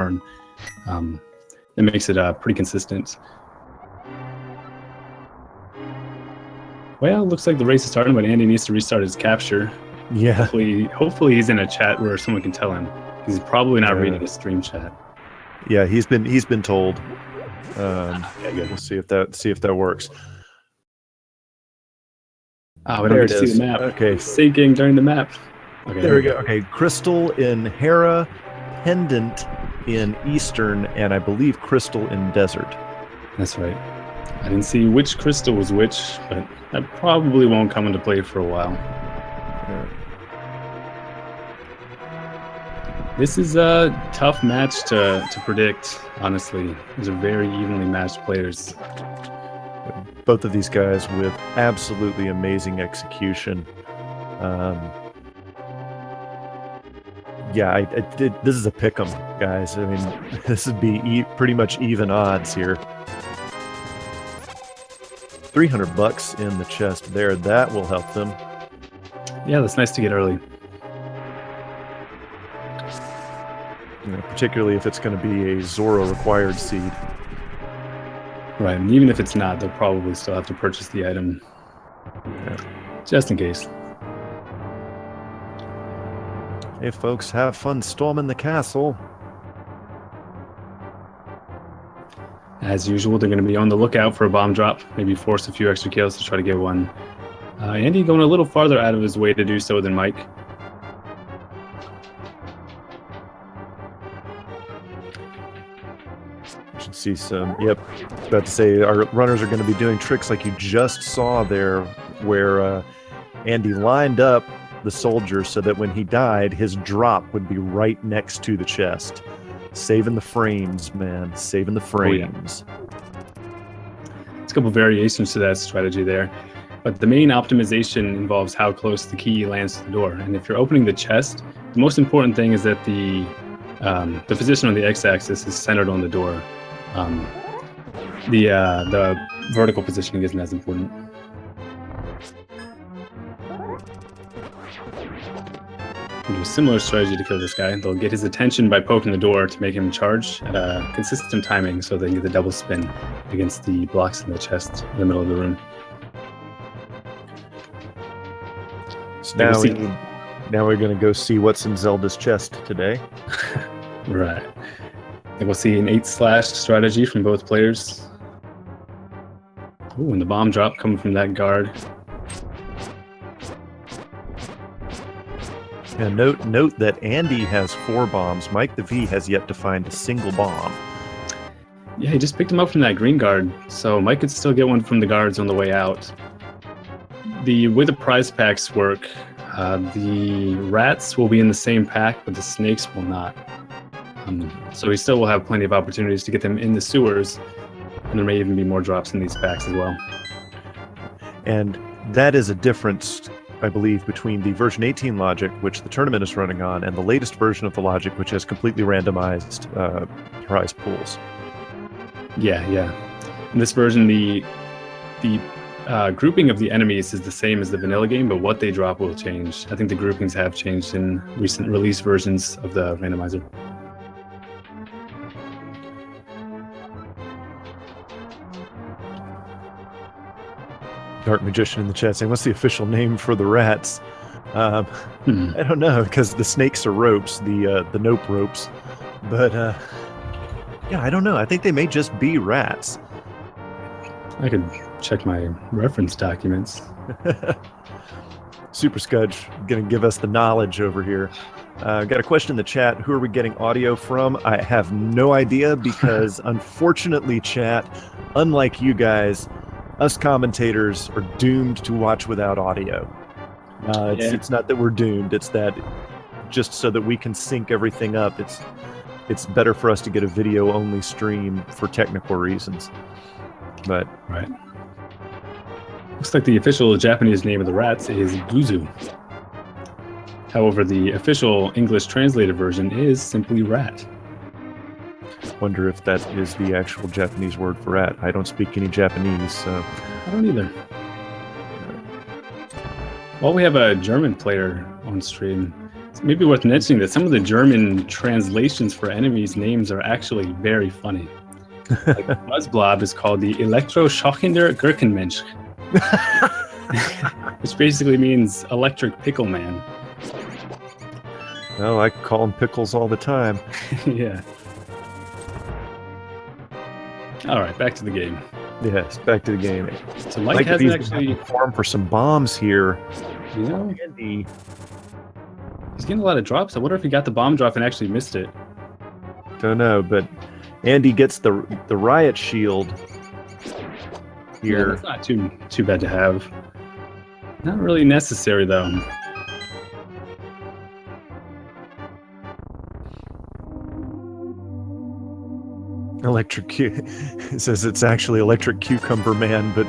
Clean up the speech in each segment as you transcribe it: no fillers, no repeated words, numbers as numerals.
turn. That makes it pretty consistent. Well, looks like the race is starting, but Andy needs to restart his capture. Yeah. Hopefully he's in a chat where someone can tell him. He's probably not reading his stream chat. Yeah, he's been told. Okay, good. We'll see if that works. Oh, we don't get to see the map. Okay. Syncing during the map. Okay, there we go. Okay, Crystal in Hera, Pendant in Eastern, and I believe Crystal in Desert. That's right. I didn't see which crystal was which, but that probably won't come into play for a while. Yeah. This is a tough match to predict, honestly. These are very evenly matched players. Both of these guys with absolutely amazing execution. This is a pick'em, guys. I mean, this would be pretty much even odds here. $300 in the chest there. That will help them. Yeah, that's nice to get early. Particularly if it's going to be a Zoro required seed. Right, and even if it's not, they'll probably still have to purchase the item. Just in case. Hey folks, have fun storming the castle. As usual, they're going to be on the lookout for a bomb drop, maybe force a few extra kills to try to get one. Andy going a little farther out of his way to do so than Mike. You should see some, yep, about to say our runners are going to be doing tricks like you just saw there, where Andy lined up the soldier so that when he died, his drop would be right next to the chest. Saving the frames, man. Saving the frames. Oh, yeah. There's a couple variations to that strategy there. But the main optimization involves how close the key lands to the door. And if you're opening the chest, the most important thing is that the position on the x-axis is centered on the door. The vertical positioning isn't as important. Do a similar strategy to kill this guy. They'll get his attention by poking the door to make him charge at a consistent timing so they can get the double spin against the blocks in the chest in the middle of the room. So now we're going to go see what's in Zelda's chest today. Right. And we'll see an 8/ strategy from both players. Ooh, and the bomb drop coming from that guard. And note that Andy has 4 bombs. Mike the V has yet to find a single bomb. Yeah, he just picked him up from that green guard, so Mike could still get one from the guards on the way out. The way the prize packs work, the rats will be in the same pack, but the snakes will not. So he still will have plenty of opportunities to get them in the sewers, and there may even be more drops in these packs as well. And that is a difference, I believe, between the version 18 logic, which the tournament is running on, and the latest version of the logic, which has completely randomized prize pools. Yeah. In this version, the grouping of the enemies is the same as the vanilla game, but what they drop will change. I think the groupings have changed in recent release versions of the randomizer. Dark Magician in the chat saying, what's the official name for the rats? I don't know, because the snakes are ropes, the nope ropes. But, yeah, I don't know. I think they may just be rats. I could check my reference documents. Super Scudge going to give us the knowledge over here. Got a question in the chat. Who are we getting audio from? I have no idea because, unfortunately, chat, unlike you guys, us commentators are doomed to watch without audio. It's not that we're doomed. It's that just so that we can sync everything up, it's better for us to get a video-only stream for technical reasons. But right. Looks like the official Japanese name of the rats is Guzu. However, the official English translated version is simply rat. Wonder if that is the actual Japanese word for rat. I don't speak any Japanese, so... I don't either. Well, we have a German player on stream. It's maybe worth mentioning that some of the German translations for enemies' names are actually very funny. Like Buzzblob is called the Elektroschockender Gurkenmensch, which basically means electric pickle man. Oh, I call them pickles all the time. Yeah. All right, back to the game. Yes, back to the game. So Mike hasn't actually farmed for some bombs here. You know, Andy, he's getting a lot of drops. I wonder if he got the bomb drop and actually missed it. don't know, but Andy gets the riot shield here. Yeah, that's not too bad to have. Not really necessary though. It says it's actually Electric Cucumber Man, but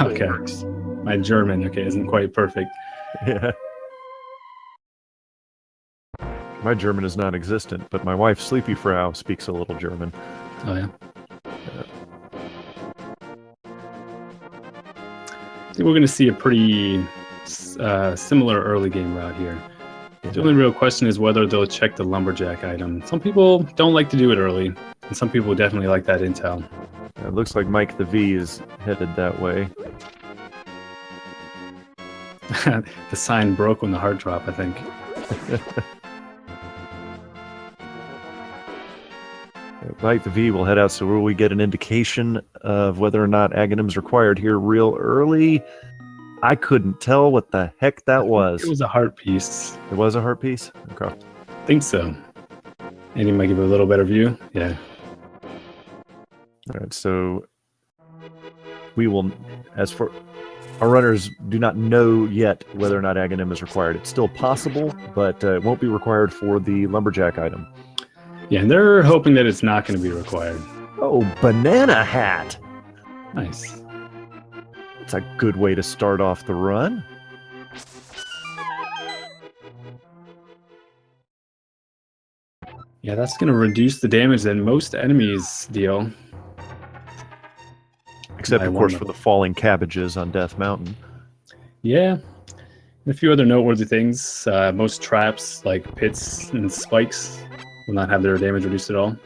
okay. My German, isn't quite perfect. Yeah. My German is non-existent, but my wife, Sleepy Frau, speaks a little German. Oh, yeah. I think we're going to see a pretty similar early game route here. The only real question is whether they'll check the lumberjack item. Some people don't like to do it early, and some people definitely like that intel. It looks like Mike the V is headed that way. The sign broke when the heart dropped, I think. Mike the V will head out, so will we get an indication of whether or not Aghanim is required here real early? I couldn't tell what the heck that was. It was a heart piece. It was a heart piece? Okay. I think so. Andy might give it a little better view. Yeah. All right, so we will, as for our runners, do not know yet whether or not Aghanim is required. It's still possible, but it won't be required for the lumberjack item. Yeah, and they're hoping that it's not going to be required. Oh, banana hat! Nice. That's a good way to start off the run. Yeah, that's going to reduce the damage that most enemies deal. Except, of course, for the falling cabbages on Death Mountain. Yeah. And a few other noteworthy things. Most traps, like pits and spikes, will not have their damage reduced at all.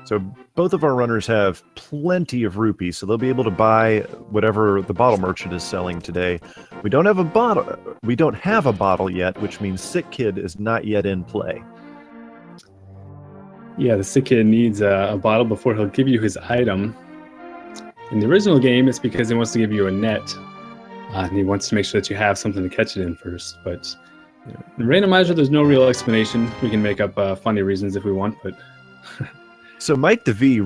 So both of our runners have plenty of rupees, so they'll be able to buy whatever the bottle merchant is selling today. We don't have a bottle. We don't have a bottle yet, which means Sick Kid is not yet in play. Yeah, the Sick Kid needs a bottle before he'll give you his item. In the original game, it's because he wants to give you a net. And he wants to make sure that you have something to catch it in first. But in Randomizer, there's no real explanation. We can make up funny reasons if we want, but... So Mike the V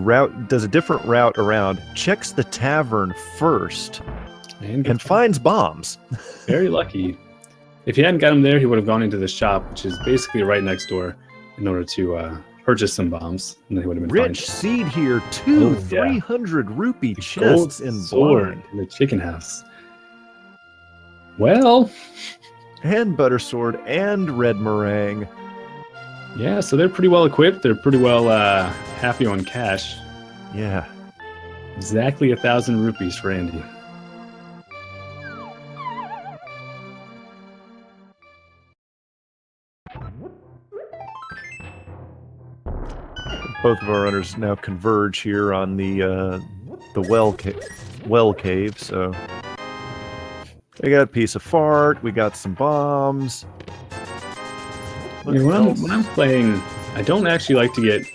does a different route around, checks the tavern first, and finds bombs. Very lucky. If he hadn't got him there, he would have gone into the shop, which is basically right next door, in order to purchase some bombs. And then he would have been fine. Rich seed here, two 300 rupee chests in sword in the chicken house. Well... And butter sword and red meringue. Yeah, so they're pretty well equipped. They're pretty well happy on cash. Yeah. Exactly 1,000 rupees for Andy. Both of our runners now converge here on the well cave. So we got a piece of fart. We got some bombs. Yeah, when I'm playing, I don't actually like to get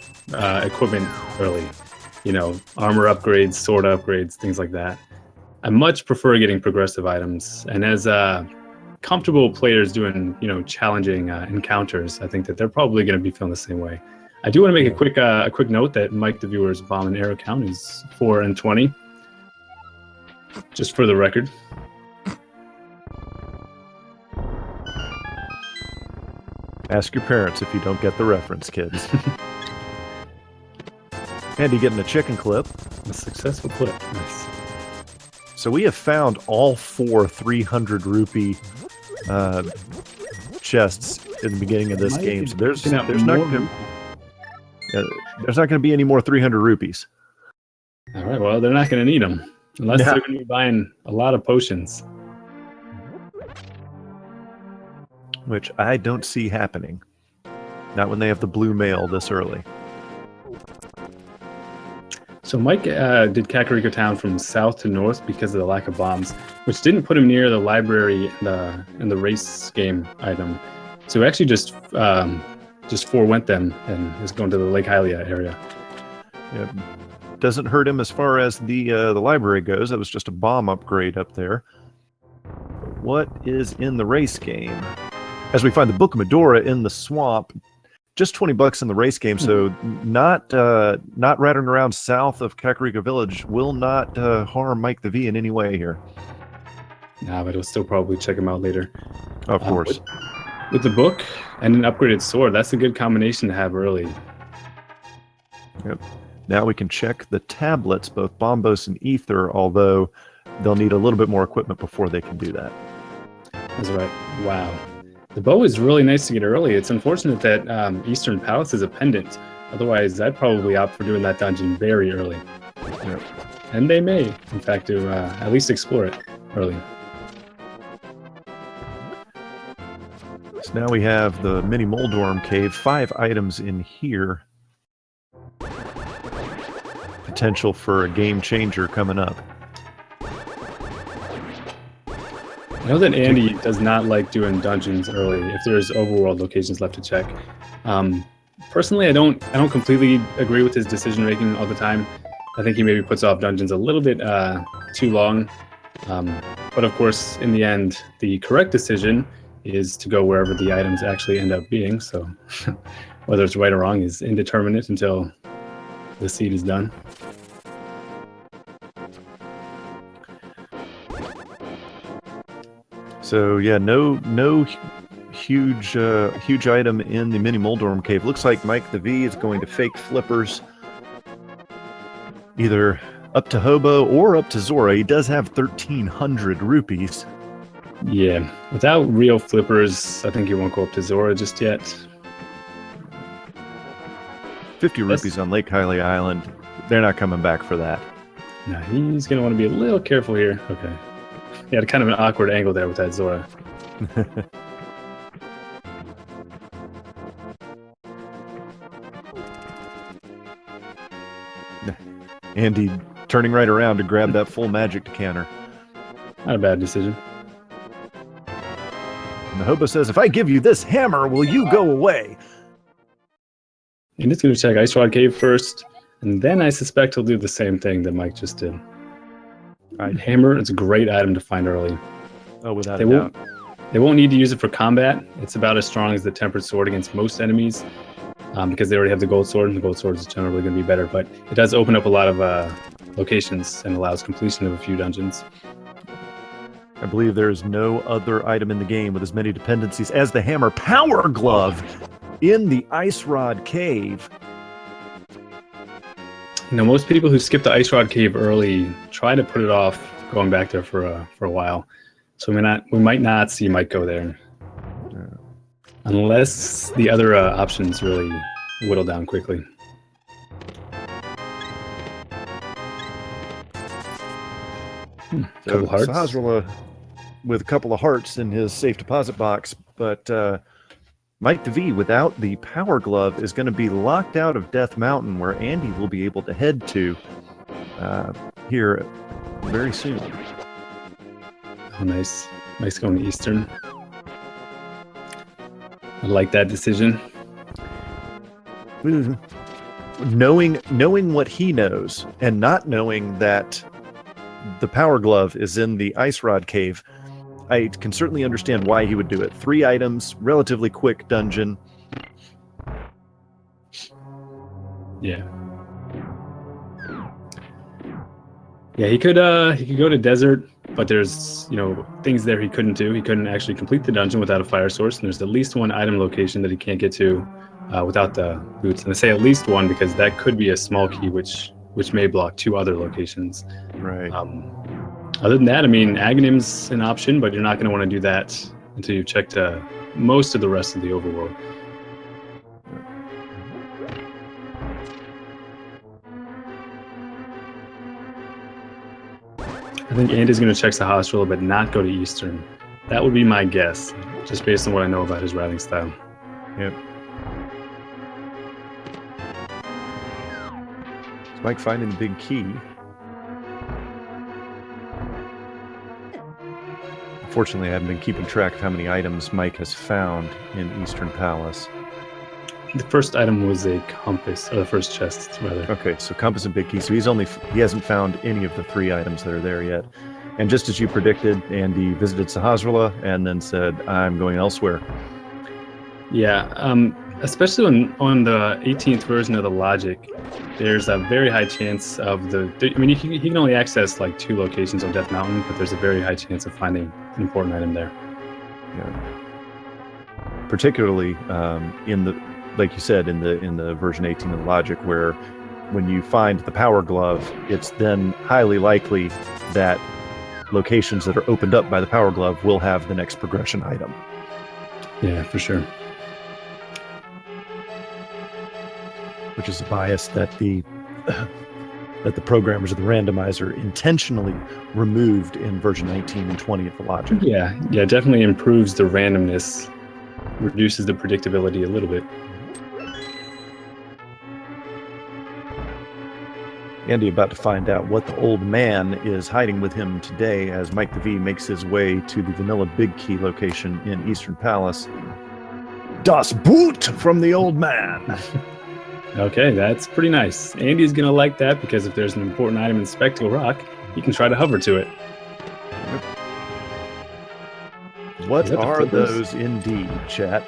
equipment early. You know, armor upgrades, sword upgrades, things like that. I much prefer getting progressive items. And as comfortable players doing, challenging encounters, I think that they're probably going to be feeling the same way. I do want to make a quick note that Mike the viewer's bomb and arrow count is 4 and 20. Just for the record. Ask your parents if you don't get the reference, kids. Andy getting a chicken clip. A successful clip. Nice. So we have found all 4 300 rupee chests in the beginning of this game. So there's not going to be any more 300 rupees. All right. Well, they're not going to need them. Unless Yeah. they're going to be buying a lot of potions. Which I don't see happening. Not when they have the blue mail this early. So Mike did Kakariko Town from south to north because of the lack of bombs, which didn't put him near the library and the race game item. So he actually just forewent them and is going to the Lake Hylia area. Yeah. Doesn't hurt him as far as the library goes. That was just a bomb upgrade up there. But what is in the race game? As we find the Book of Medora in the swamp, just $20 in the race game, so not riding around south of Kakariko Village will not harm Mike the V in any way here. Nah, but he'll still probably check him out later. Of course. With the book and an upgraded sword, that's a good combination to have early. Yep. Now we can check the tablets, both Bombos and Ether, although they'll need a little bit more equipment before they can do that. That's right. Wow. The bow is really nice to get early. It's unfortunate that Eastern Palace is a pendant. Otherwise, I'd probably opt for doing that dungeon very early. Yep. And they may, in fact, do at least explore it early. So now we have the mini Moldorm cave, 5 items in here. Potential for a game changer coming up. I know that Andy does not like doing dungeons early if there's overworld locations left to check. Personally, I don't completely agree with his decision making all the time. I think he maybe puts off dungeons a little bit too long. But of course, in the end, the correct decision is to go wherever the items actually end up being. So whether it's right or wrong is indeterminate until the seed is done. So yeah, no huge item in the mini Moldorm cave. Looks like Mike the V is going to fake flippers, either up to Hobo or up to Zora. He does have 1,300 rupees. Yeah, without real flippers, I think he won't go up to Zora just yet. 50 rupees on Lake Hylia Island. They're not coming back for that. No, he's going to want to be a little careful here. Okay. He had kind of an awkward angle there with that Zora. Andy turning right around to grab that full magic decanter. Not a bad decision. And the Hobo says, if I give you this hammer, will you go away? And it's going to check Ice Rod Cave first, and then I suspect he'll do the same thing that Mike just did. Alright, hammer, it's a great item to find early. Oh, without a doubt. They won't need to use it for combat. It's about as strong as the Tempered Sword against most enemies, because they already have the Gold Sword, and the Gold Sword is generally going to be better, but it does open up a lot of locations and allows completion of a few dungeons. I believe there is no other item in the game with as many dependencies as the hammer. Power Glove in the Ice Rod Cave. You know, most people who skip the Ice Rod Cave early try to put it off going back there for a while. So we might not see Mike go there. Unless the other options really whittle down quickly. Couple hearts. Sahasrahla with a couple of hearts in his safe deposit box, but Mike the V, without the Power Glove, is going to be locked out of Death Mountain, where Andy will be able to head to here very soon. Oh, nice. Mike's going to Eastern. I like that decision. Knowing what he knows, and not knowing that the Power Glove is in the Ice Rod Cave, I can certainly understand why he would do it. 3 items, relatively quick dungeon. Yeah. Yeah, he could go to desert, but there's things there he couldn't do. He couldn't actually complete the dungeon without a fire source, and there's at least one item location that he can't get to without the boots. And I say at least one because that could be a small key which may block 2 other locations. Right. Other than that, I mean, Aghanim's an option, but you're not going to want to do that until you've checked most of the rest of the overworld. think Andy's going to check Sahasrahla, but not go to Eastern. That would be my guess, just based on what I know about his routing style. Yep. Is Mike finding the big key? Unfortunately, I haven't been keeping track of how many items Mike has found in Eastern Palace. The first item was a compass, or the first chest, rather. Okay, so compass and big key. So he hasn't found any of the 3 items that are there yet. And just as you predicted, Andy visited Sahasrahla and then said, "I'm going elsewhere." Yeah, especially on the 18th version of the logic, there's a very high chance of I mean, he can only access like 2 locations on Death Mountain, but there's a very high chance of finding an important item there. Yeah. Particularly in the, like you said, in the version 18 of the logic, where when you find the power glove, it's then highly likely that locations that are opened up by the power glove will have the next progression item. Yeah, for sure. Which is a bias that the programmers of the randomizer intentionally removed in version 19 and 20 of the logic. Yeah, definitely improves the randomness, reduces the predictability a little bit. Andy about to find out what the old man is hiding with him today as Mike the V makes his way to the vanilla big key location in Eastern Palace. Das Boot from the old man. Okay, that's pretty nice. Andy's going to like that because if there's an important item in Spectacle Rock, he can try to hover to it. What are those indeed, chat?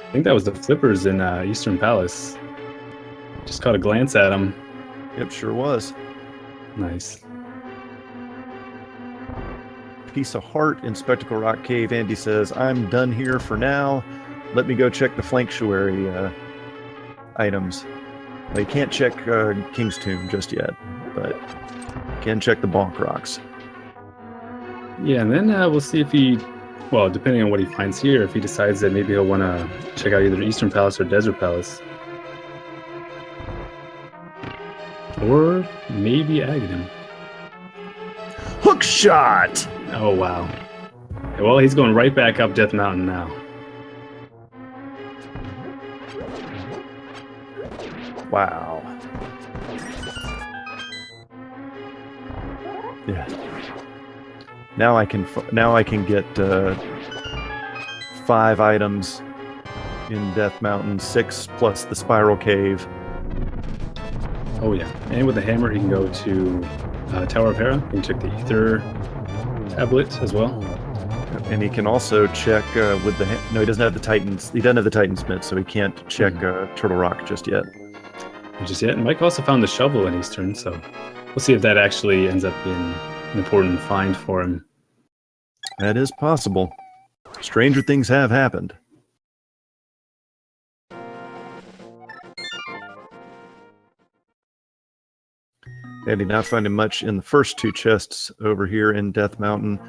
I think that was the flippers in Eastern Palace. Just caught a glance at them. Yep, sure was. Nice. Piece of heart in Spectacle Rock Cave. Andy says, "I'm done here for now. Let me go check the flanktuary items." Well, you can't check King's Tomb just yet, but you can check the Bonk Rocks. Yeah, and then we'll see if he, well, depending on what he finds here, if he decides that maybe he'll want to check out either Eastern Palace or Desert Palace. Or maybe Aghanim. Hook shot! Oh, wow. Well, he's going right back up Death Mountain now. Wow. Yeah. Now I can get 5 items in Death Mountain, 6 plus the Spiral Cave. Oh yeah, and with the hammer he can go to Tower of Hera. He can check the Ether tablet as well. And he can also check with the... No, he doesn't have the Titans. He doesn't have the Titan Smith, so he can't check Turtle Rock just yet. Just yet. And Mike also found the shovel in Eastern, so we'll see if that actually ends up being an important find for him. That is possible. Stranger things have happened. Andy not finding much in the first 2 chests over here in Death Mountain.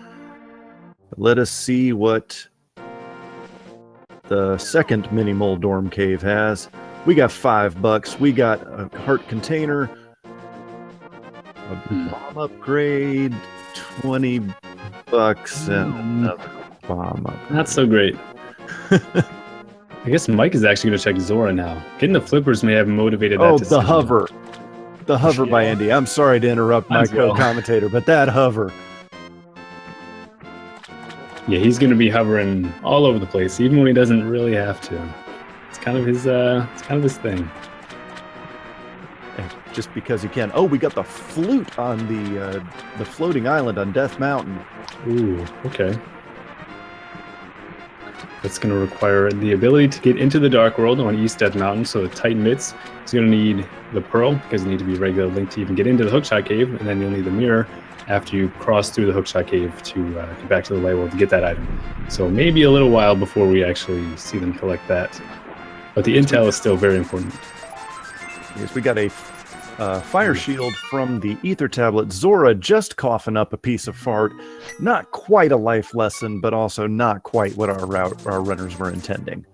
But let us see what the second mini mole dorm cave has. We got $5. We got a heart container, a bomb upgrade, $20, and another bomb upgrade. Not so great. I guess Mike is actually going to check Zora now. Getting the flippers may have motivated that decision. The hover. The hover by Andy. I'm sorry to interrupt my co-commentator, but that hover. Yeah, he's going to be hovering all over the place, even when he doesn't really have to. It's kind of his thing. And just because he can. Oh, we got the flute on the floating island on Death Mountain. Ooh, okay. That's going to require the ability to get into the Dark World on East Death Mountain, so the Titan Mitts is going to need the Pearl, because you need to be regular linked to even get into the Hookshot Cave, and then you'll need the Mirror after you cross through the Hookshot Cave to get back to the Light World to get that item. So maybe a little while before we actually see them collect that. But the intel is still very important. Yes, we got a fire shield from the Ether tablet. Zora just coughing up a piece of fart. Not quite a life lesson, but also not quite what our runners were intending.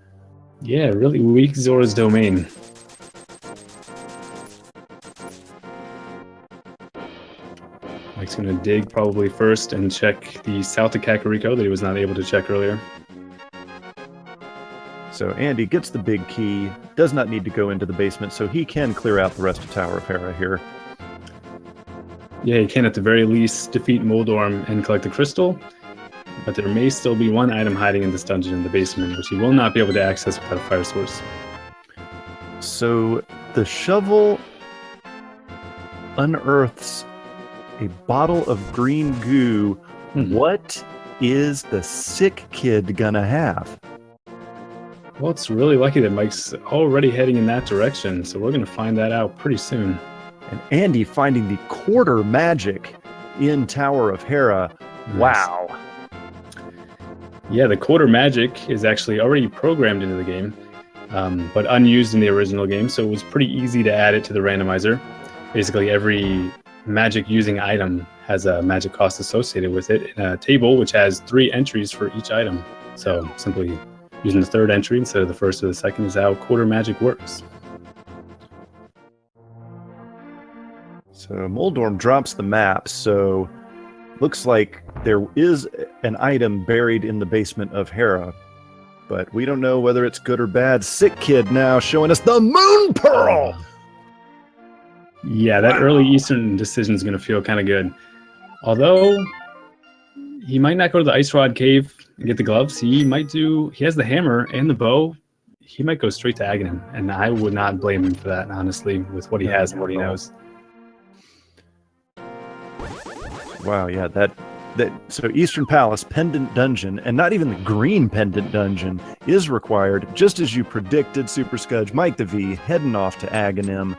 Yeah, really weak Zora's domain. Mike's going to dig probably first and check the south of Kakariko that he was not able to check earlier. So Andy gets the big key, does not need to go into the basement, so he can clear out the rest of Tower of Hera here. Yeah, he can at the very least defeat Moldorm and collect the crystal, but there may still be one item hiding in this dungeon in the basement, which he will not be able to access without a fire source. So the shovel unearths a bottle of green goo. What is the sick kid gonna have? Well, it's really lucky that Mike's already heading in that direction, so we're going to find that out pretty soon. And Andy finding the quarter magic in Tower of Hera. Nice. Wow. Yeah, the quarter magic is actually already programmed into the game, but unused in the original game, so it was pretty easy to add it to the randomizer. Basically, every magic-using item has a magic cost associated with it in a table which has 3 entries for each item. So simply using the third entry instead of the first or the second is how quarter magic works. So Moldorm drops the map, so looks like there is an item buried in the basement of Hera, but we don't know whether it's good or bad. Sick kid now showing us the Moon Pearl! Yeah, that early Eastern decision is going to feel kind of good. Although he might not go to the Ice Rod Cave and get the gloves. He has the hammer and the bow. He might go straight to Aghanim, and I would not blame him for that, honestly, with what he has and what he knows. Wow, yeah, so Eastern Palace Pendant Dungeon, and not even the Green Pendant Dungeon, is required, just as you predicted, Super Scudge. Mike the V heading off to Aghanim,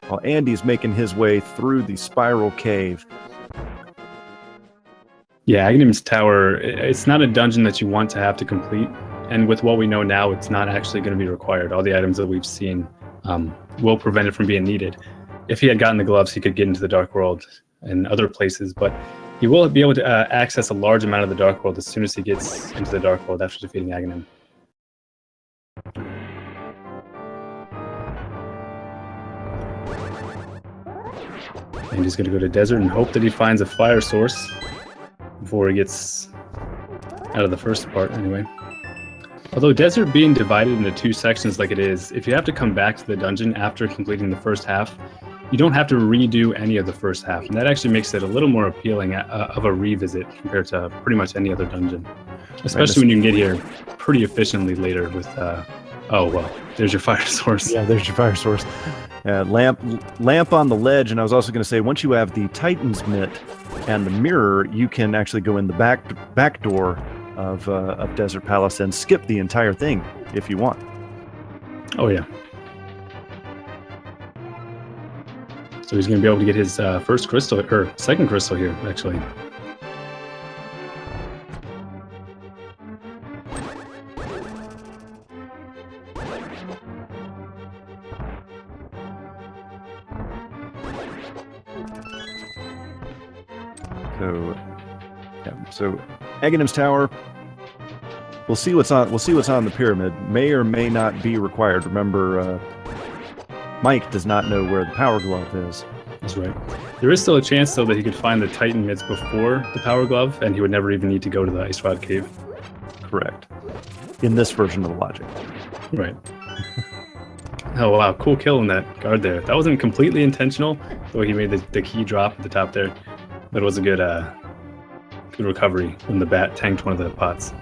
while Andy's making his way through the Spiral Cave. Yeah, Aghanim's Tower, it's not a dungeon that you want to have to complete, and with what we know now, it's not actually going to be required. All the items that we've seen will prevent it from being needed. If he had gotten the gloves, he could get into the Dark World and other places, but he will be able to access a large amount of the Dark World as soon as he gets into the Dark World after defeating Aghanim. And he's going to go to Desert and hope that he finds a fire source before he gets out of the first part, anyway. Although Desert being divided into 2 sections like it is, if you have to come back to the dungeon after completing the first half, you don't have to redo any of the first half, and that actually makes it a little more appealing of a revisit compared to pretty much any other dungeon. Especially when you can get here pretty efficiently later with, oh, well, there's your fire source. Yeah, there's your fire source. Lamp on the ledge, and I was also going to say, once you have the Titan's Mitt and the mirror, you can actually go in the back door of Desert Palace and skip the entire thing if you want. Oh, yeah. So he's going to be able to get his first crystal, or second crystal here, actually. So Aghanim's Tower. We'll see what's on the pyramid. May or may not be required. Remember, Mike does not know where the Power Glove is. That's right. There is still a chance, though, that he could find the Titan Mitts before the Power Glove, and he would never even need to go to the Ice Rod Cave. Correct. In this version of the logic. Right. Oh, wow. Cool kill in that guard there. That wasn't completely intentional, though he made the key drop at the top there. But it was a good recovery when the bat tanked one of the pots.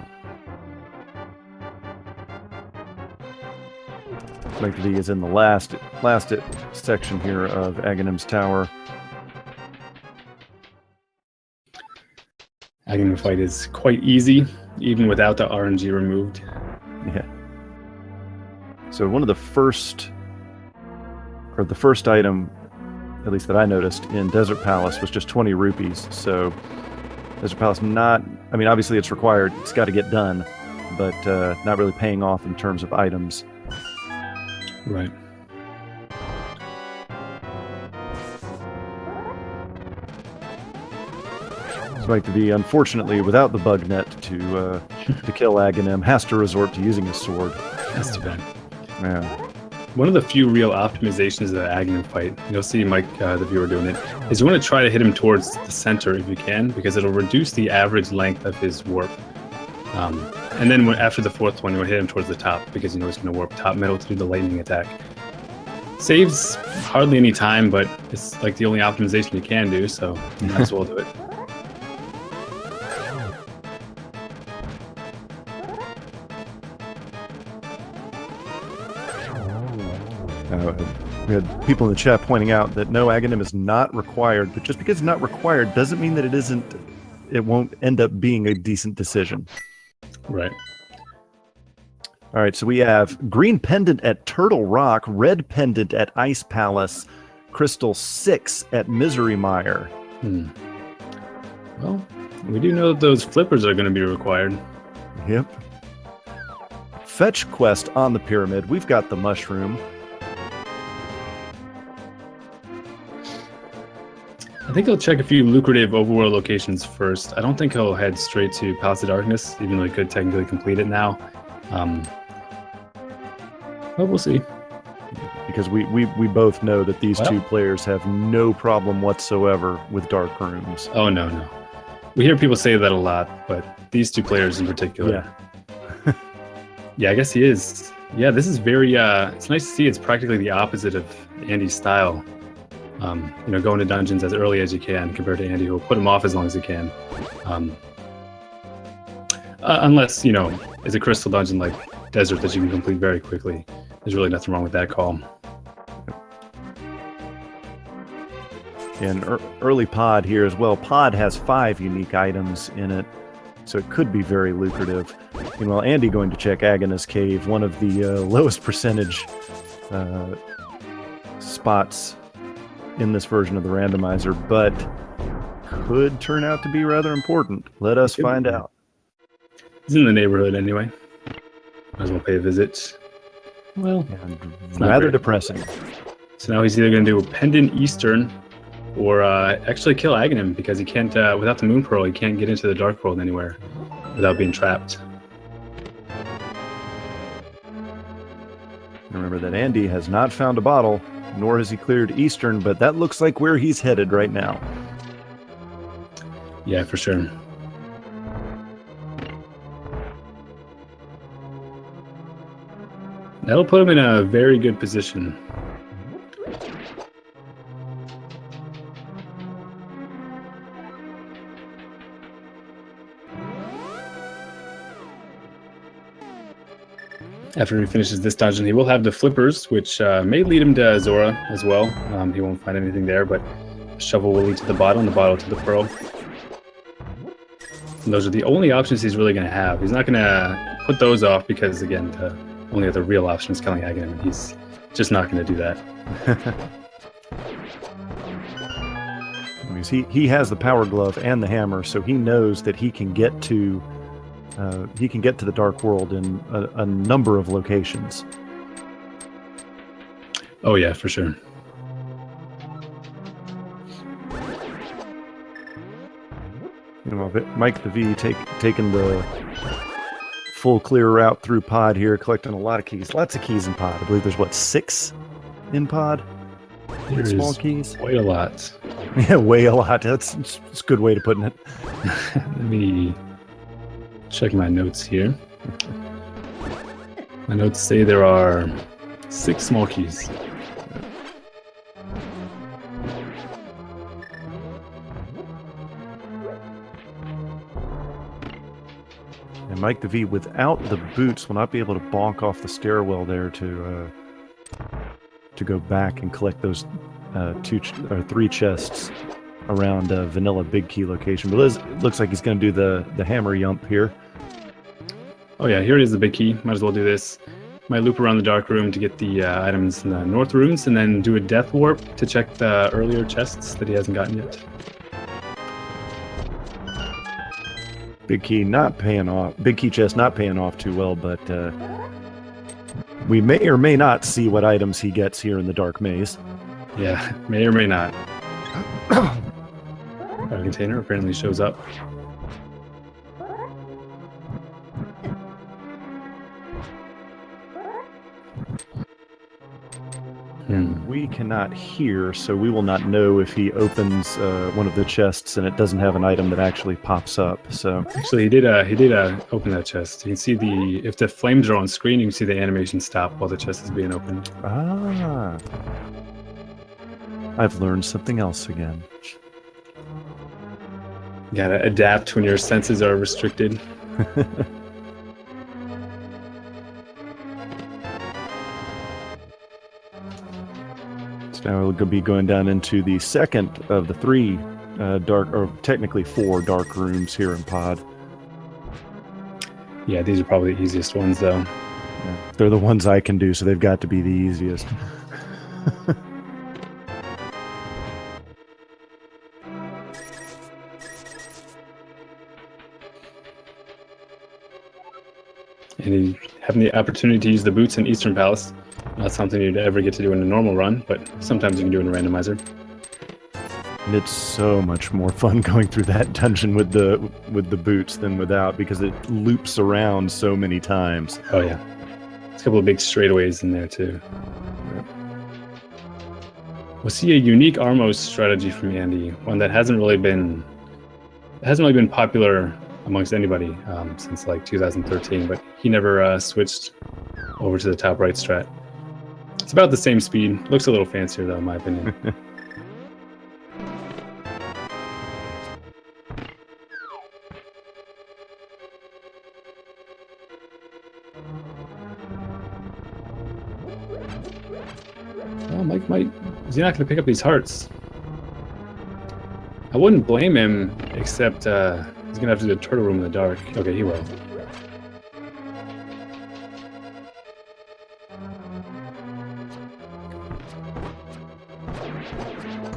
Mike V is in the last section here of Aghanim's Tower. Aghanim fight is quite easy, even without the RNG removed. Yeah. So one of the first item, at least that I noticed, in Desert Palace was just 20 rupees. So Desert Palace obviously it's required, it's got to get done, but not really paying off in terms of items. Right. So Mike to be, unfortunately, without the bug net to kill Aghanim, has to resort to using his sword. That's too bad. Yeah. one of the few real optimizations of the Aghanim fight, you'll see Mike, the viewer, doing it, is you want to try to hit him towards the center if you can, because it'll reduce the average length of his warp. And then after the fourth one, you want to hit him towards the top, because you know he's going to warp top middle to do the lightning attack. Saves hardly any time, but it's like the only optimization you can do, so you might as well do it. We had people in the chat pointing out that no, Aghanim is not required, but just because it's not required doesn't mean that it won't end up being a decent decision. Right. All right, so we have green pendant at Turtle Rock, red pendant at Ice Palace, crystal 6 at Misery Mire. Well, we do know that those flippers are going to be required. Yep. Fetch quest on the pyramid. We've got the mushroom. I think he'll check a few lucrative overworld locations first. I don't think he'll head straight to Palace of Darkness, even though he could technically complete it now. But we'll see. Because we both know that these two players have no problem whatsoever with dark rooms. Oh, no. We hear people say that a lot, but these two players in particular. Yeah. Yeah, I guess he is. Yeah, this is very, it's nice to see it's practically the opposite of Andy's style. Going to dungeons as early as you can compared to Andy, who will put them off as long as he can. Unless, it's a crystal dungeon like Desert that you can complete very quickly. There's really nothing wrong with that call. And early pod here as well. Pod has 5 unique items in it, so it could be very lucrative. Meanwhile, Andy going to check Aghanis Cave, one of the lowest percentage spots in this version of the randomizer, but could turn out to be rather important. Let us find out. He's in the neighborhood anyway. Might as well pay a visit. Well, rather depressing. So now he's either going to do a Pendant Eastern or actually kill Aghanim, because he can't, without the Moon Pearl, he can't get into the Dark World anywhere without being trapped. Remember that Andy has not found a bottle, nor has he cleared Eastern, but that looks like where he's headed right now. Yeah, for sure. That'll put him in a very good position. After he finishes this dungeon, he will have the flippers, which may lead him to Zora as well. He won't find anything there, but the shovel will lead to the bottle to the pearl. And those are the only options he's really going to have. He's not going to put those off because, again, the only other real option is killing Aghanim, and he's just not going to do that. He has the power glove and the hammer, so he knows that he can get to the Dark World in a number of locations. Oh yeah, for sure. Mike the V taking the full clear route through pod here, collecting a lot of keys. Lots of keys in pod. I believe there's 6 in pod? There's small keys? Quite a lot. Yeah, way a lot. That's a good way to put it. Let me check my notes here. My notes say there are 6 small keys. And Mike the V, without the boots, will not be able to bonk off the stairwell there to go back and collect those 3 chests around Vanilla Big Key location. But it looks like he's going to do the hammer yump here. Oh yeah, here it is, the big key. Might as well do this. Might loop around the dark room to get the items in the north runes, and then do a death warp to check the earlier chests that he hasn't gotten yet. Big key not paying off. Big key chest not paying off too well, but we may or may not see what items he gets here in the dark maze. Yeah, may or may not. Our container apparently shows up. And we cannot hear, so we will not know if he opens one of the chests and it doesn't have an item that actually pops up. So Actually, he did open that chest. You can see if the flames are on screen, you can see the animation stop while the chest is being opened. Ah, I've learned something else again. You gotta adapt when your senses are restricted. So now we'll be going down into the second of the three dark, or technically 4 dark rooms here in Pod. Yeah, these are probably the easiest ones, though. Yeah, they're the ones I can do, so they've got to be the easiest. And having the opportunity to use the boots in Eastern Palace, not something you'd ever get to do in a normal run, but sometimes you can do it in a randomizer. And it's so much more fun going through that dungeon with the boots than without, because it loops around so many times. Oh yeah, there's a couple of big straightaways in there too. Yep. We'll see a unique Armos strategy from Andy, one that hasn't really been popular amongst anybody since like 2013, but he never switched over to the top right strat. It's about the same speed. Looks a little fancier though, in my opinion. Well, Mike is he not going to pick up these hearts? I wouldn't blame him, except he's going to have to do the turtle room in the dark. Okay, he will.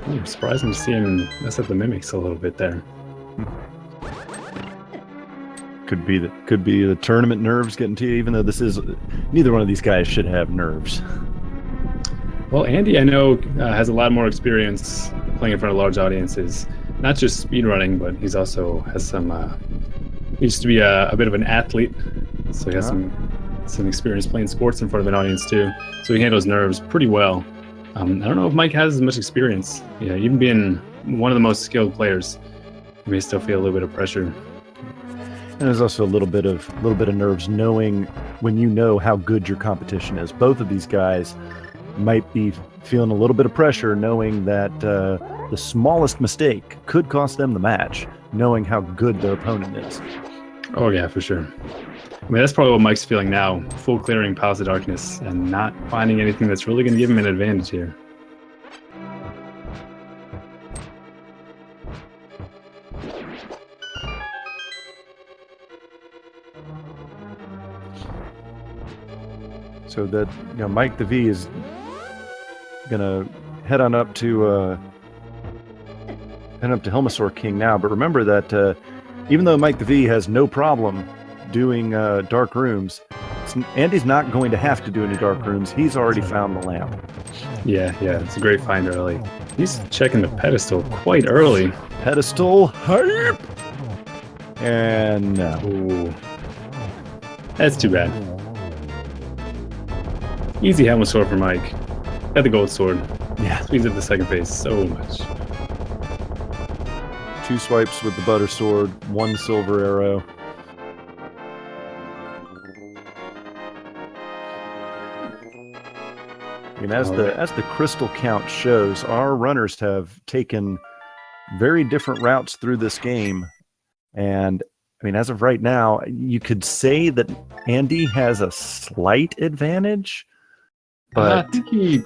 I'm surprised to see him mess up the mimics a little bit there. Could be the tournament nerves getting to you, even though neither one of these guys should have nerves. Well, Andy, I know, has a lot more experience playing in front of large audiences. Not just speedrunning, but he's also has some. He used to be a bit of an athlete, so he has some experience playing sports in front of an audience too. So he handles nerves pretty well. I don't know if Mike has as much experience. Yeah, even being one of the most skilled players, he may still feel a little bit of pressure. And there's also a little bit of nerves knowing when you know how good your competition is. Both of these guys might be feeling a little bit of pressure knowing that the smallest mistake could cost them the match, knowing how good their opponent is. Oh yeah, for sure. I mean, that's probably what Mike's feeling now, full clearing Palace of Darkness and not finding anything that's really going to give him an advantage here. So that, Mike the V is gonna head on up to Helmasaur King now. But remember that even though Mike the V has no problem doing dark rooms, Andy's not going to have to do any dark rooms. He's already found the lamp. Yeah, it's a great find early. He's checking the pedestal quite early. Pedestal hype! And no. Ooh. That's too bad. Easy Helmasaur for Mike. Got the gold sword. Yeah. Speeds up the second phase so much. 2 swipes with the butter sword, 1 silver arrow. And as the crystal count shows, our runners have taken very different routes through this game. And I mean, as of right now, you could say that Andy has a slight advantage. But I think he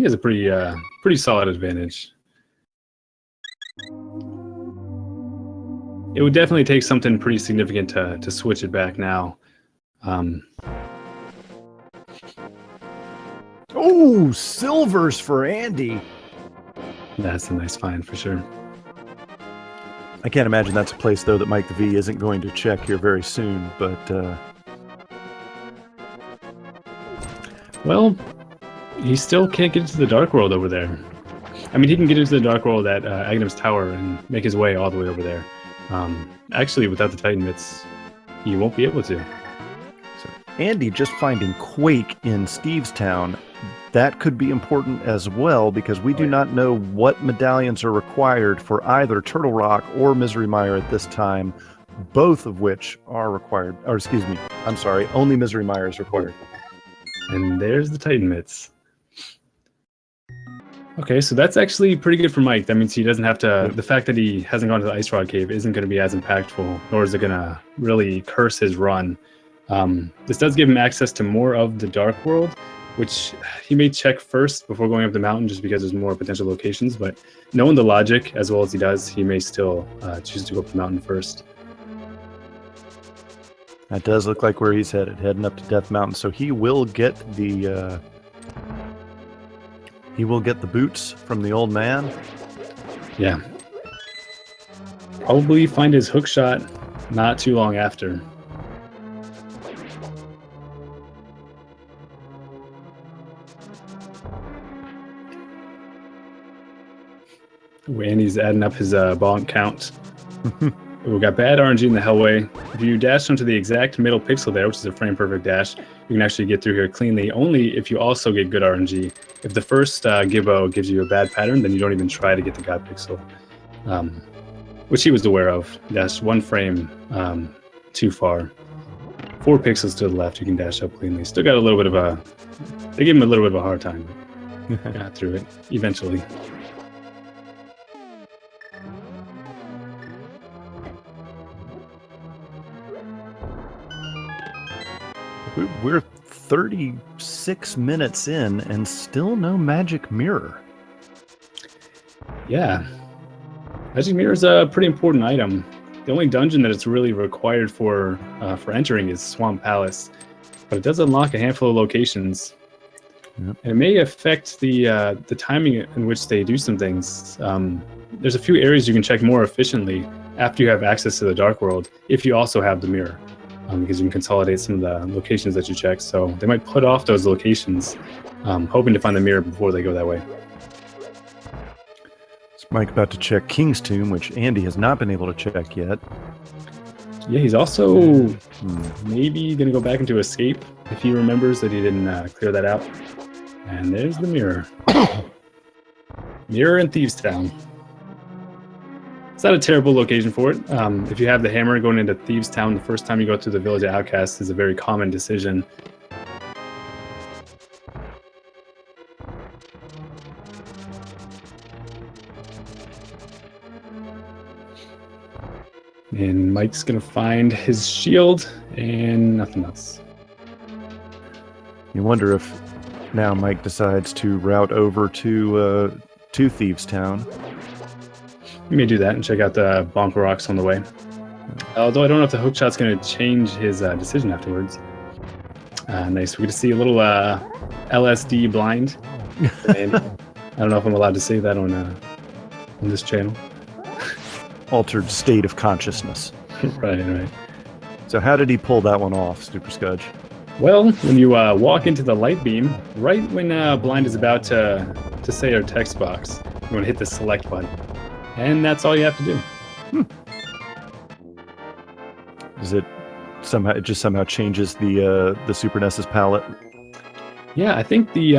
has a pretty solid advantage. It would definitely take something pretty significant to switch it back now. Oh, silvers for Andy. That's a nice find for sure. I can't imagine that's a place, though, that Mike the V isn't going to check here very soon, but... Well, he still can't get into the Dark World over there. I mean, he can get into the Dark World at Aghanim's Tower and make his way all the way over there. Actually, without the Titan Bits, he won't be able to. So Andy just finding Quake in Stevestown, that could be important as well, because we do not know what medallions are required for either Turtle Rock or Misery Mire at this time, both of which are required. Or excuse me, I'm sorry, only Misery Mire is required. And there's the Titan Mitts. Okay, so that's actually pretty good for Mike. That means he doesn't have to... The fact that he hasn't gone to the Ice Rod Cave isn't going to be as impactful, nor is it going to really curse his run. This does give him access to more of the Dark World, which he may check first before going up the mountain, just because there's more potential locations. But knowing the logic as well as he does, he may still choose to go up the mountain first. That does look like where he's heading up to Death Mountain. So he will get the boots from the old man. Yeah. Probably find his hook shot not too long after. Andy's adding up his bonk count. We've got bad RNG in the Hellway. If you dash onto the exact middle pixel there, which is a frame perfect dash, you can actually get through here cleanly, only if you also get good RNG. If the first Gibbo gives you a bad pattern, then you don't even try to get the god pixel, which he was aware of. Dashed one frame too far. 4 pixels to the left, you can dash up cleanly. Still got a little bit of a... They gave him a little bit of a hard time, but got through it eventually. We're 36 minutes in and still no magic mirror. Yeah. Magic mirror is a pretty important item. The only dungeon that it's really required for entering is Swamp Palace, but it does unlock a handful of locations. Yep. And it may affect the timing in which they do some things. There's a few areas you can check more efficiently after you have access to the Dark World, if you also have the mirror. Because you can consolidate some of the locations that you check. So they might put off those locations, hoping to find the mirror before they go that way. Is Mike about to check King's Tomb, which Andy has not been able to check yet. Yeah, he's also maybe going to go back into Escape if he remembers that he didn't clear that out. And there's the mirror. Mirror in Thievestown. It's not a terrible location for it. If you have the hammer going into Thievestown the first time you go through the Village of Outcasts is a very common decision. And Mike's going to find his shield and nothing else. You wonder if now Mike decides to route over to Thievestown. You may do that and check out the Bonk Rocks on the way. Although I don't know if the hookshot's going to change his decision afterwards. Nice. We get to see a little LSD blind. And I don't know if I'm allowed to say that on this channel. Altered state of consciousness. Right. So how did he pull that one off, Super Scudge? Well, when you walk into the light beam, right when blind is about to say our text box, you want to hit the select button. And that's all you have to do. Is it somehow changes the Super NES's palette? Yeah, I think the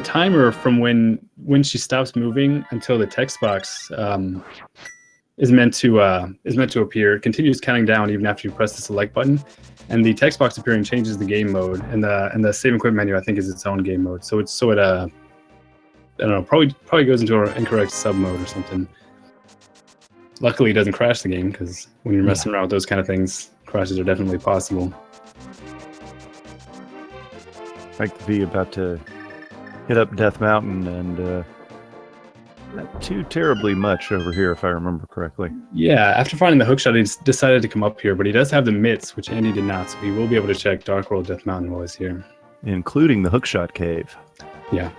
timer from when she stops moving until the text box is meant to appear. It continues counting down even after you press the select button, and the text box appearing changes the game mode, and the save and quit menu I think is its own game mode. So it I don't know, probably goes into an incorrect sub mode or something. Luckily, it doesn't crash the game, because when you're messing around with those kind of things, crashes are definitely possible. Mike the V about to hit up Death Mountain, and not too terribly much over here, if I remember correctly. Yeah, after finding the hookshot, he decided to come up here, but he does have the mitts, which Andy did not, so he will be able to check Dark World Death Mountain while he's here. Including the hookshot cave. Yeah.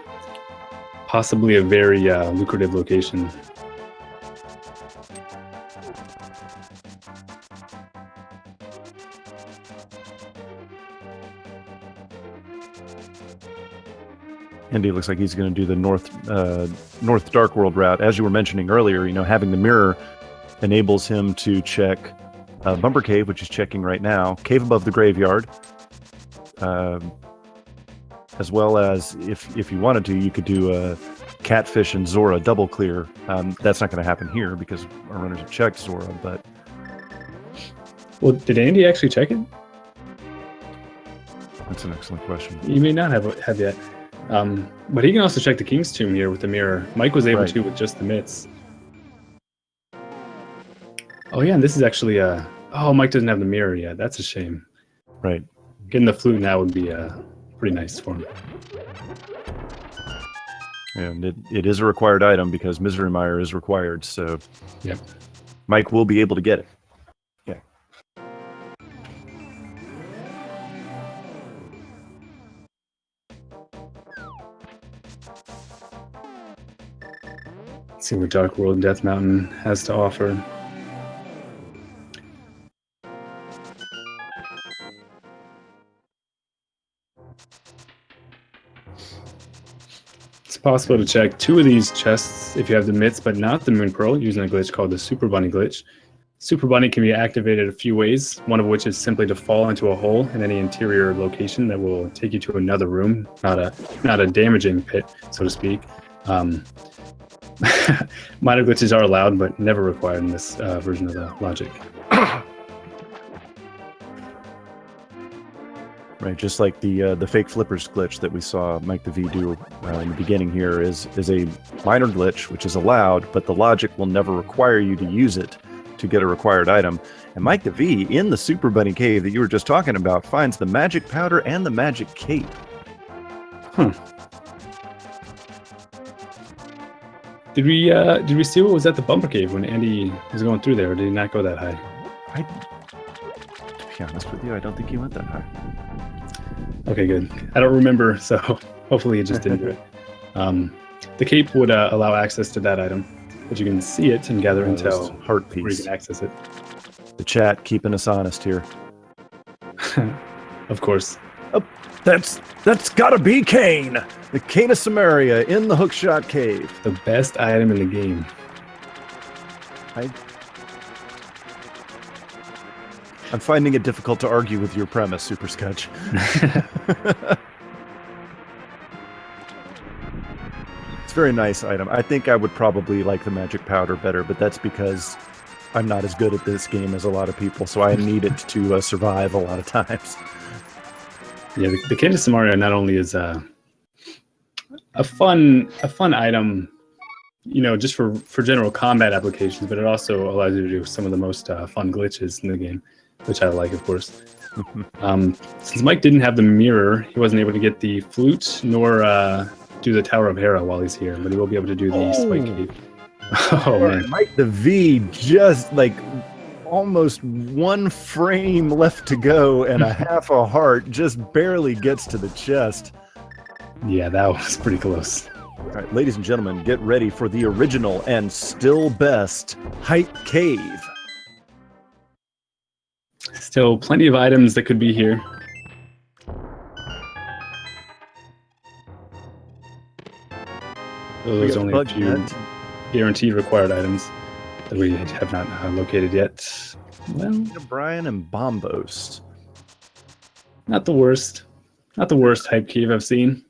Possibly a very lucrative location. Andy looks like he's going to do the North Dark World route. As you were mentioning earlier, having the mirror enables him to check Bumper Cave, which he's checking right now, Cave Above the Graveyard, as well as if you wanted to, you could do a Catfish and Zora double clear. That's not going to happen here because our runners have checked Zora, but... Well, did Andy actually check it? That's an excellent question. You may not have yet. But he can also check the King's Tomb here with the mirror. Mike was able to with just the mitts. Oh yeah, and this is actually oh, Mike doesn't have the mirror yet. That's a shame. Right. Getting the flute now would be pretty nice for him. And it is a required item because Misery Mire is required, so yep. Mike will be able to get it. Yeah. Let's see what Dark World Death Mountain has to offer. It's possible to check 2 of these chests if you have the mitts, but not the Moon Pearl, using a glitch called the Super Bunny glitch. Super Bunny can be activated a few ways, one of which is simply to fall into a hole in any interior location that will take you to another room, not a damaging pit, so to speak. Minor glitches are allowed, but never required in this version of the logic. Right, just like the fake flippers glitch that we saw Mike the V do in the beginning here is a minor glitch, which is allowed, but the logic will never require you to use it to get a required item. And Mike the V, in the Super Bunny Cave that you were just talking about, finds the magic powder and the magic cape. Did we see what was at the Bumper Cave when Andy was going through there, or did he not go that high? To be honest with you, I don't think he went that high. Okay, good. I don't remember, so hopefully it just didn't do it. The cape would allow access to that item, but you can see it and gather intel heart where you piece. can access it. The chat keeping us honest here. Of course. Oh, that's gotta be Kane! The Cane of Samaria in the Hookshot Cave. The best item in the game. I'm finding it difficult to argue with your premise, Super Scutch. It's a very nice item. I think I would probably like the magic powder better, but that's because I'm not as good at this game as a lot of people, so I need it to survive a lot of times. Yeah, the Cane of Samaria not only is a fun item, you know, just for general combat applications, but it also allows you to do some of the most fun glitches in the game, which I like, of course. Since Mike didn't have the mirror, he wasn't able to get the flute nor do the Tower of Hera while he's here, but he will be able to do the Spike Cave. Oh man, Mike the V just like almost one frame left to go and a half a heart, just barely gets to the chest. Yeah, that was pretty close. All right, ladies and gentlemen, get ready for the original and still best Hype Cave. Still plenty of items that could be here. There's only a few guaranteed required items that we have not located yet. Well, Brian and Bombos. Not the worst. Not the worst Hype Cave I've seen.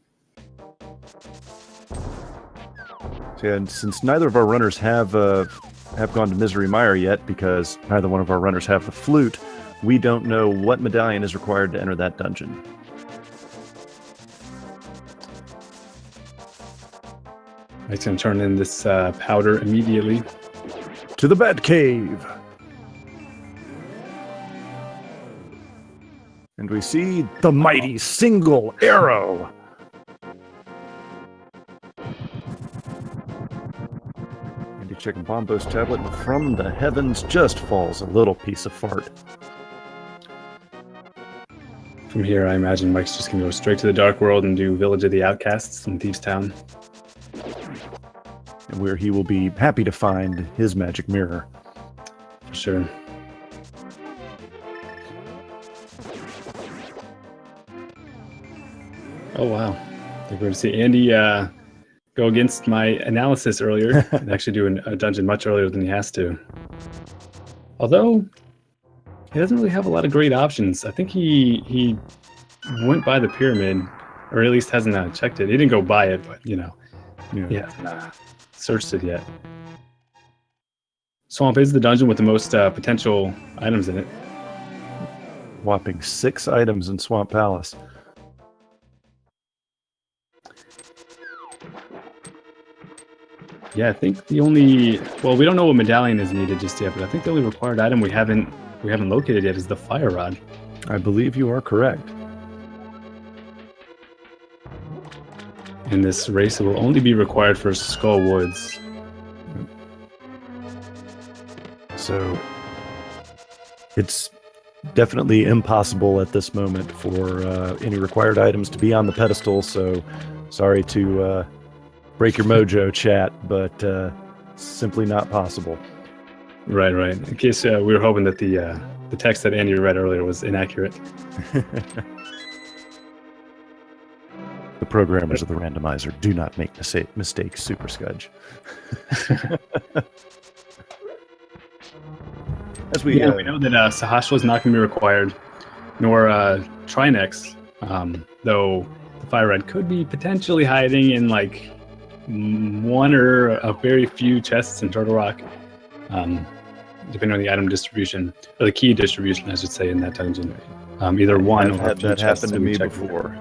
And since neither of our runners have gone to Misery Mire yet, because neither one of our runners have the flute, we don't know what medallion is required to enter that dungeon. I'm just going to turn in this powder immediately. To the Bat Cave! And we see the mighty single arrow! Andy checking Bombo's tablet, and from the heavens just falls a little piece of fart. From here, I imagine Mike's just going to go straight to the Dark World and do Village of the Outcasts in Thieves' Town. And where he will be happy to find his magic mirror. For sure. Oh, wow. We're going to see Andy go against my analysis earlier and actually do a dungeon much earlier than he has to. Although, he doesn't really have a lot of great options. I think he went by the pyramid, or at least hasn't checked it. He didn't go by it, but Yeah. he hasn't searched it yet. Swamp is the dungeon with the most potential items in it. Whopping 6 items in Swamp Palace. Yeah, I think the only we don't know what medallion is needed just yet, but I think the only required item we haven't located yet is the fire rod. I believe you are correct. In this race, it will only be required for Skull Woods. So it's definitely impossible at this moment for any required items to be on the pedestal. So sorry to break your mojo, chat, but simply not possible. Right. In case we were hoping that the text that Andy read earlier was inaccurate. The programmers of the randomizer do not make mistakes, Super Scudge. As we know that Sahasra is not going to be required, nor Trinex, though the fire red could be potentially hiding in like one or a very few chests in Turtle Rock, depending on the item distribution, or the key distribution, I should say, in that dungeon. Either one or had that happened to me before.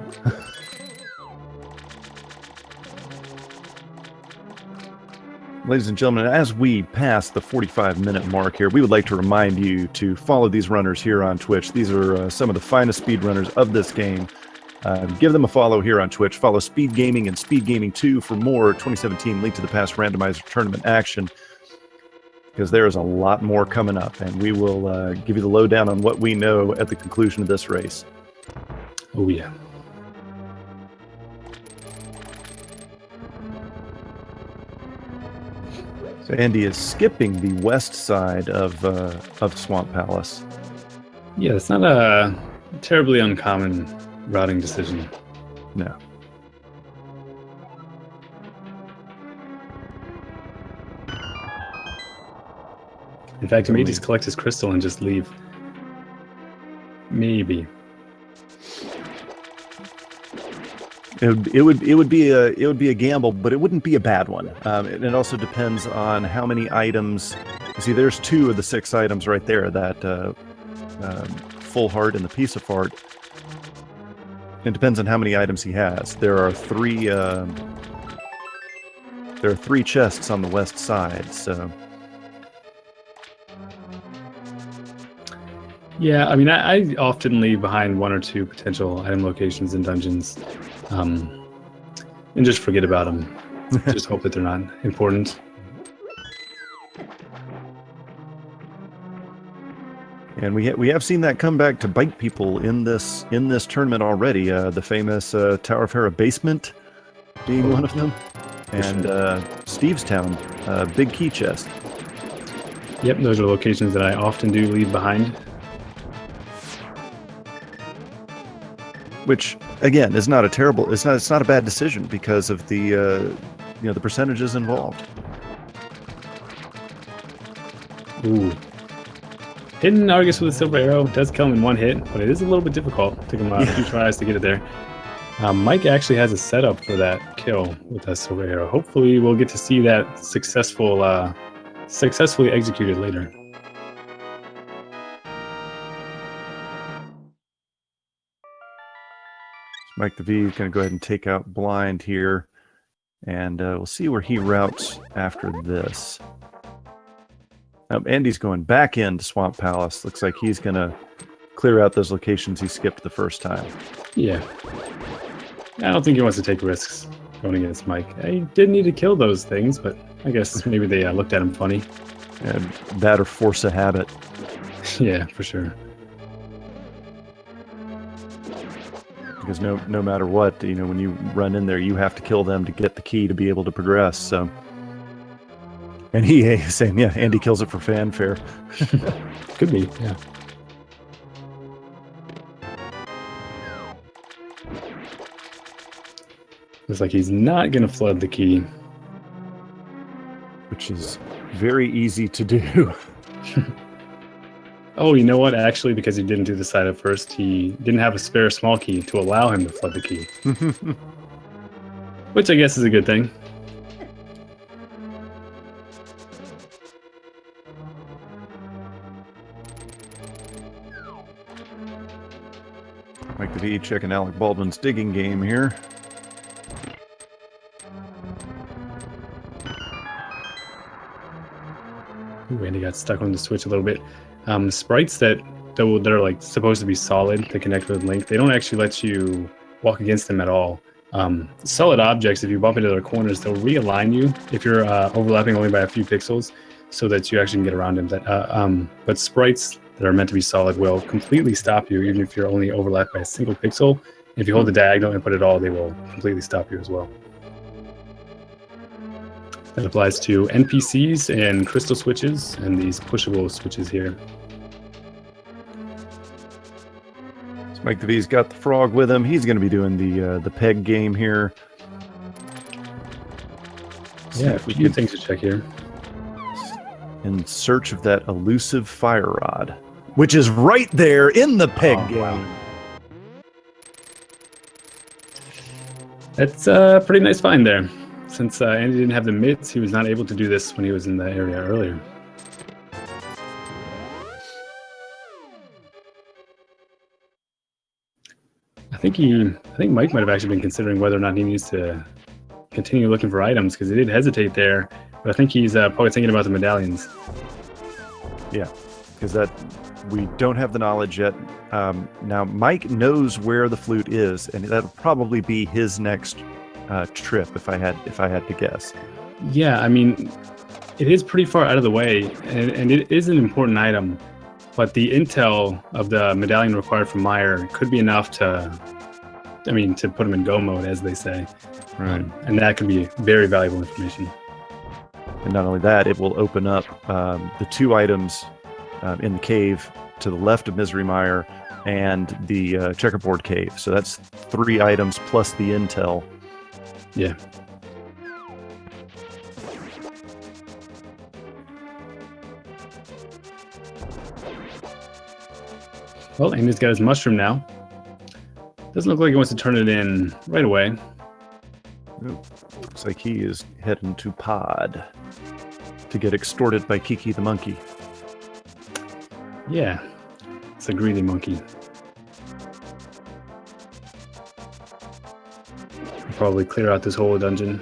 Ladies and gentlemen, as we pass the 45-minute mark here, we would like to remind you to follow these runners here on Twitch. These are some of the finest speedrunners of this game. Give them a follow here on Twitch. Follow Speed Gaming and Speed Gaming 2 for more 2017 Link to the Past Randomizer tournament action, because there is a lot more coming up, and we will give you the lowdown on what we know at the conclusion of this race. Oh, yeah. So Andy is skipping the west side of Swamp Palace. Yeah, it's not a terribly uncommon routing decision. No. In fact, he may just collect his crystal and just leave. Maybe. It would be a gamble, but it wouldn't be a bad one. It also depends on how many items. You see, there's 2 of the 6 items right there. That full heart and the piece of heart. It depends on how many items he has. There are 3. There are 3 chests on the west side. So. Yeah, I mean, I often leave behind 1 or 2 potential item locations in dungeons, and just forget about them. Just hope that they're not important. And we have seen that come back to bite people in this tournament already. The famous Tower of Hera basement being one of them, and Steve's Town, big key chest. Yep, those are locations that I often do leave behind. Which again is not a terrible. It's not a bad decision because of the the percentages involved. Ooh. Hitting Argus with a silver arrow does come in 1 hit, but it is a little bit difficult. It took him a few tries to get it there. Mike actually has a setup for that kill with that silver arrow. Hopefully we'll get to see that successfully executed later. Mike the V is going to go ahead and take out blind here, and we'll see where he routes after this. Andy's going back into Swamp Palace. Looks like he's going to clear out those locations he skipped the first time. Yeah. I don't think he wants to take risks going against Mike. He did need to kill those things, but I guess maybe they looked at him funny. And that or force a habit. Yeah, for sure. Because no matter what, when you run in there, you have to kill them to get the key to be able to progress. So, and he is saying, yeah, Andy kills it for fanfare. Could be, yeah. Looks like he's not going to flood the key. Which is very easy to do. Oh, you know what? Actually, because he didn't do the side at first, he didn't have a spare small key to allow him to flood the key. Which I guess is a good thing. Mike the V checking Alec Baldwin's digging game here. Ooh, Andy got stuck on the switch a little bit. Sprites that are like supposed to be solid to connect with Link, they don't actually let you walk against them at all. Solid objects, if you bump into their corners, they'll realign you if you're overlapping only by a few pixels, so that you actually can get around them. But sprites that are meant to be solid will completely stop you, even if you're only overlapped by a single pixel. If you hold the diagonal input at all, they will completely stop you as well. That applies to NPCs and crystal switches and these pushable switches here. So Mike the V's got the frog with him. He's going to be doing the peg game here. Yeah, a few things to check here. In search of that elusive fire rod, which is right there in the peg game. Wow. That's a pretty nice find there. Since Andy didn't have the mitts, he was not able to do this when he was in the area earlier. I think Mike might have actually been considering whether or not he needs to continue looking for items, because he did hesitate there. But I think he's probably thinking about the medallions. Yeah, because we don't have the knowledge yet. Now Mike knows where the flute is, and that'll probably be his next trip if I had to guess. Yeah, I mean, it is pretty far out of the way, and it is an important item, but the intel of the medallion required from Meyer could be enough to put him in go mode, as they say. Right. And that could be very valuable information. And not only that, it will open up the two items in the cave to the left of Misery Mire and the checkerboard cave. So that's 3 items plus the intel. Yeah. Well, Amy's got his mushroom now. Doesn't look like he wants to turn it in right away. Ooh, looks like he is heading to Pod to get extorted by Kiki the monkey. Yeah, it's a greedy monkey. Probably clear out this whole dungeon.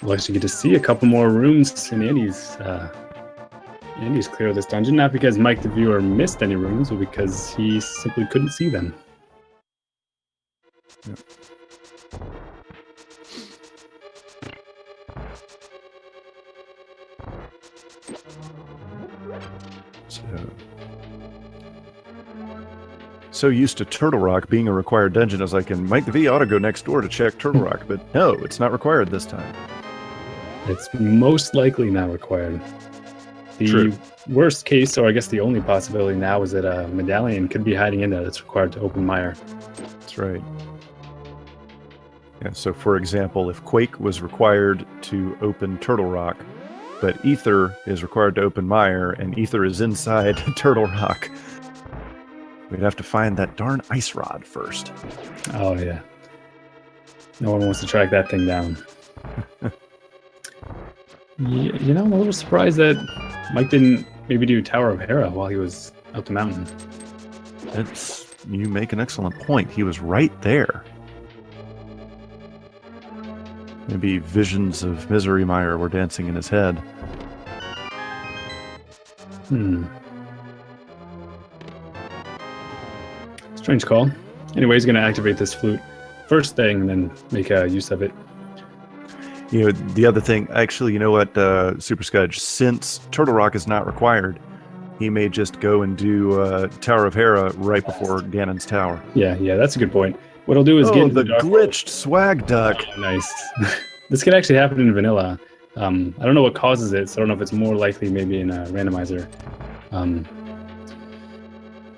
We'll actually get to see a couple more rooms in Andy's clear of this dungeon, not because Mike the viewer missed any rooms, but because he simply couldn't see them. Yep. So used to Turtle Rock being a required dungeon, I was like, and Mike the V ought to go next door to check Turtle Rock, but no, it's not required this time. It's most likely not required. The worst case, or I guess the only possibility now, is that a medallion could be hiding in there that's required to open Mire. That's right. Yeah, so for example, if Quake was required to open Turtle Rock, but Ether is required to open Mire, and Ether is inside Turtle Rock, we'd have to find that darn ice rod first. Oh, yeah. No one wants to track that thing down. You know, I'm a little surprised that Mike didn't maybe do Tower of Hera while he was up the mountain. You make an excellent point. He was right there. Maybe visions of Misery Mire were dancing in his head. Strange call. Anyway, he's going to activate this flute first thing and then make use of it. You know, the other thing, actually, you know what, Super Scudge, since Turtle Rock is not required, he may just go and do Tower of Hera right before Ganon's Tower. Yeah, that's a good point. What I'll do is get the glitched swag duck. Oh, nice. This could actually happen in vanilla. I don't know what causes it, so I don't know if it's more likely maybe in a randomizer.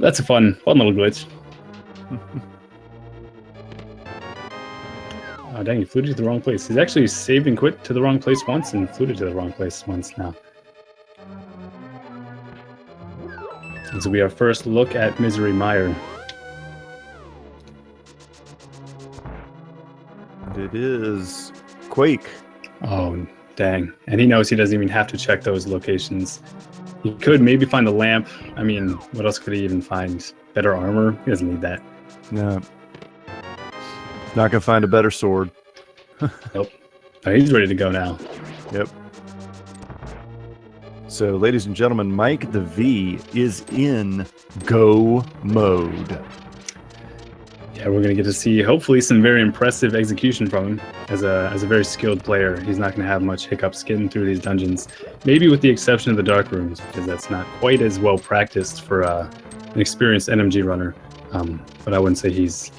That's a fun little glitch. Oh, dang, he fluted to the wrong place. He's actually saved and quit to the wrong place once and fluted to the wrong place once now. This will be our first look at Misery Mire. It is Quake. Oh, dang. And he knows he doesn't even have to check those locations. He could maybe find the lamp. I mean, what else could he even find? Better armor? He doesn't need that. No. Not gonna find a better sword. Nope. Oh, he's ready to go now. Yep. So, ladies and gentlemen, Mike the V is in go mode. Yeah, we're gonna get to see hopefully some very impressive execution from him as a very skilled player. He's not gonna have much hiccups getting through these dungeons, maybe with the exception of the dark rooms, because that's not quite as well practiced for an experienced NMG runner. But I wouldn't say he's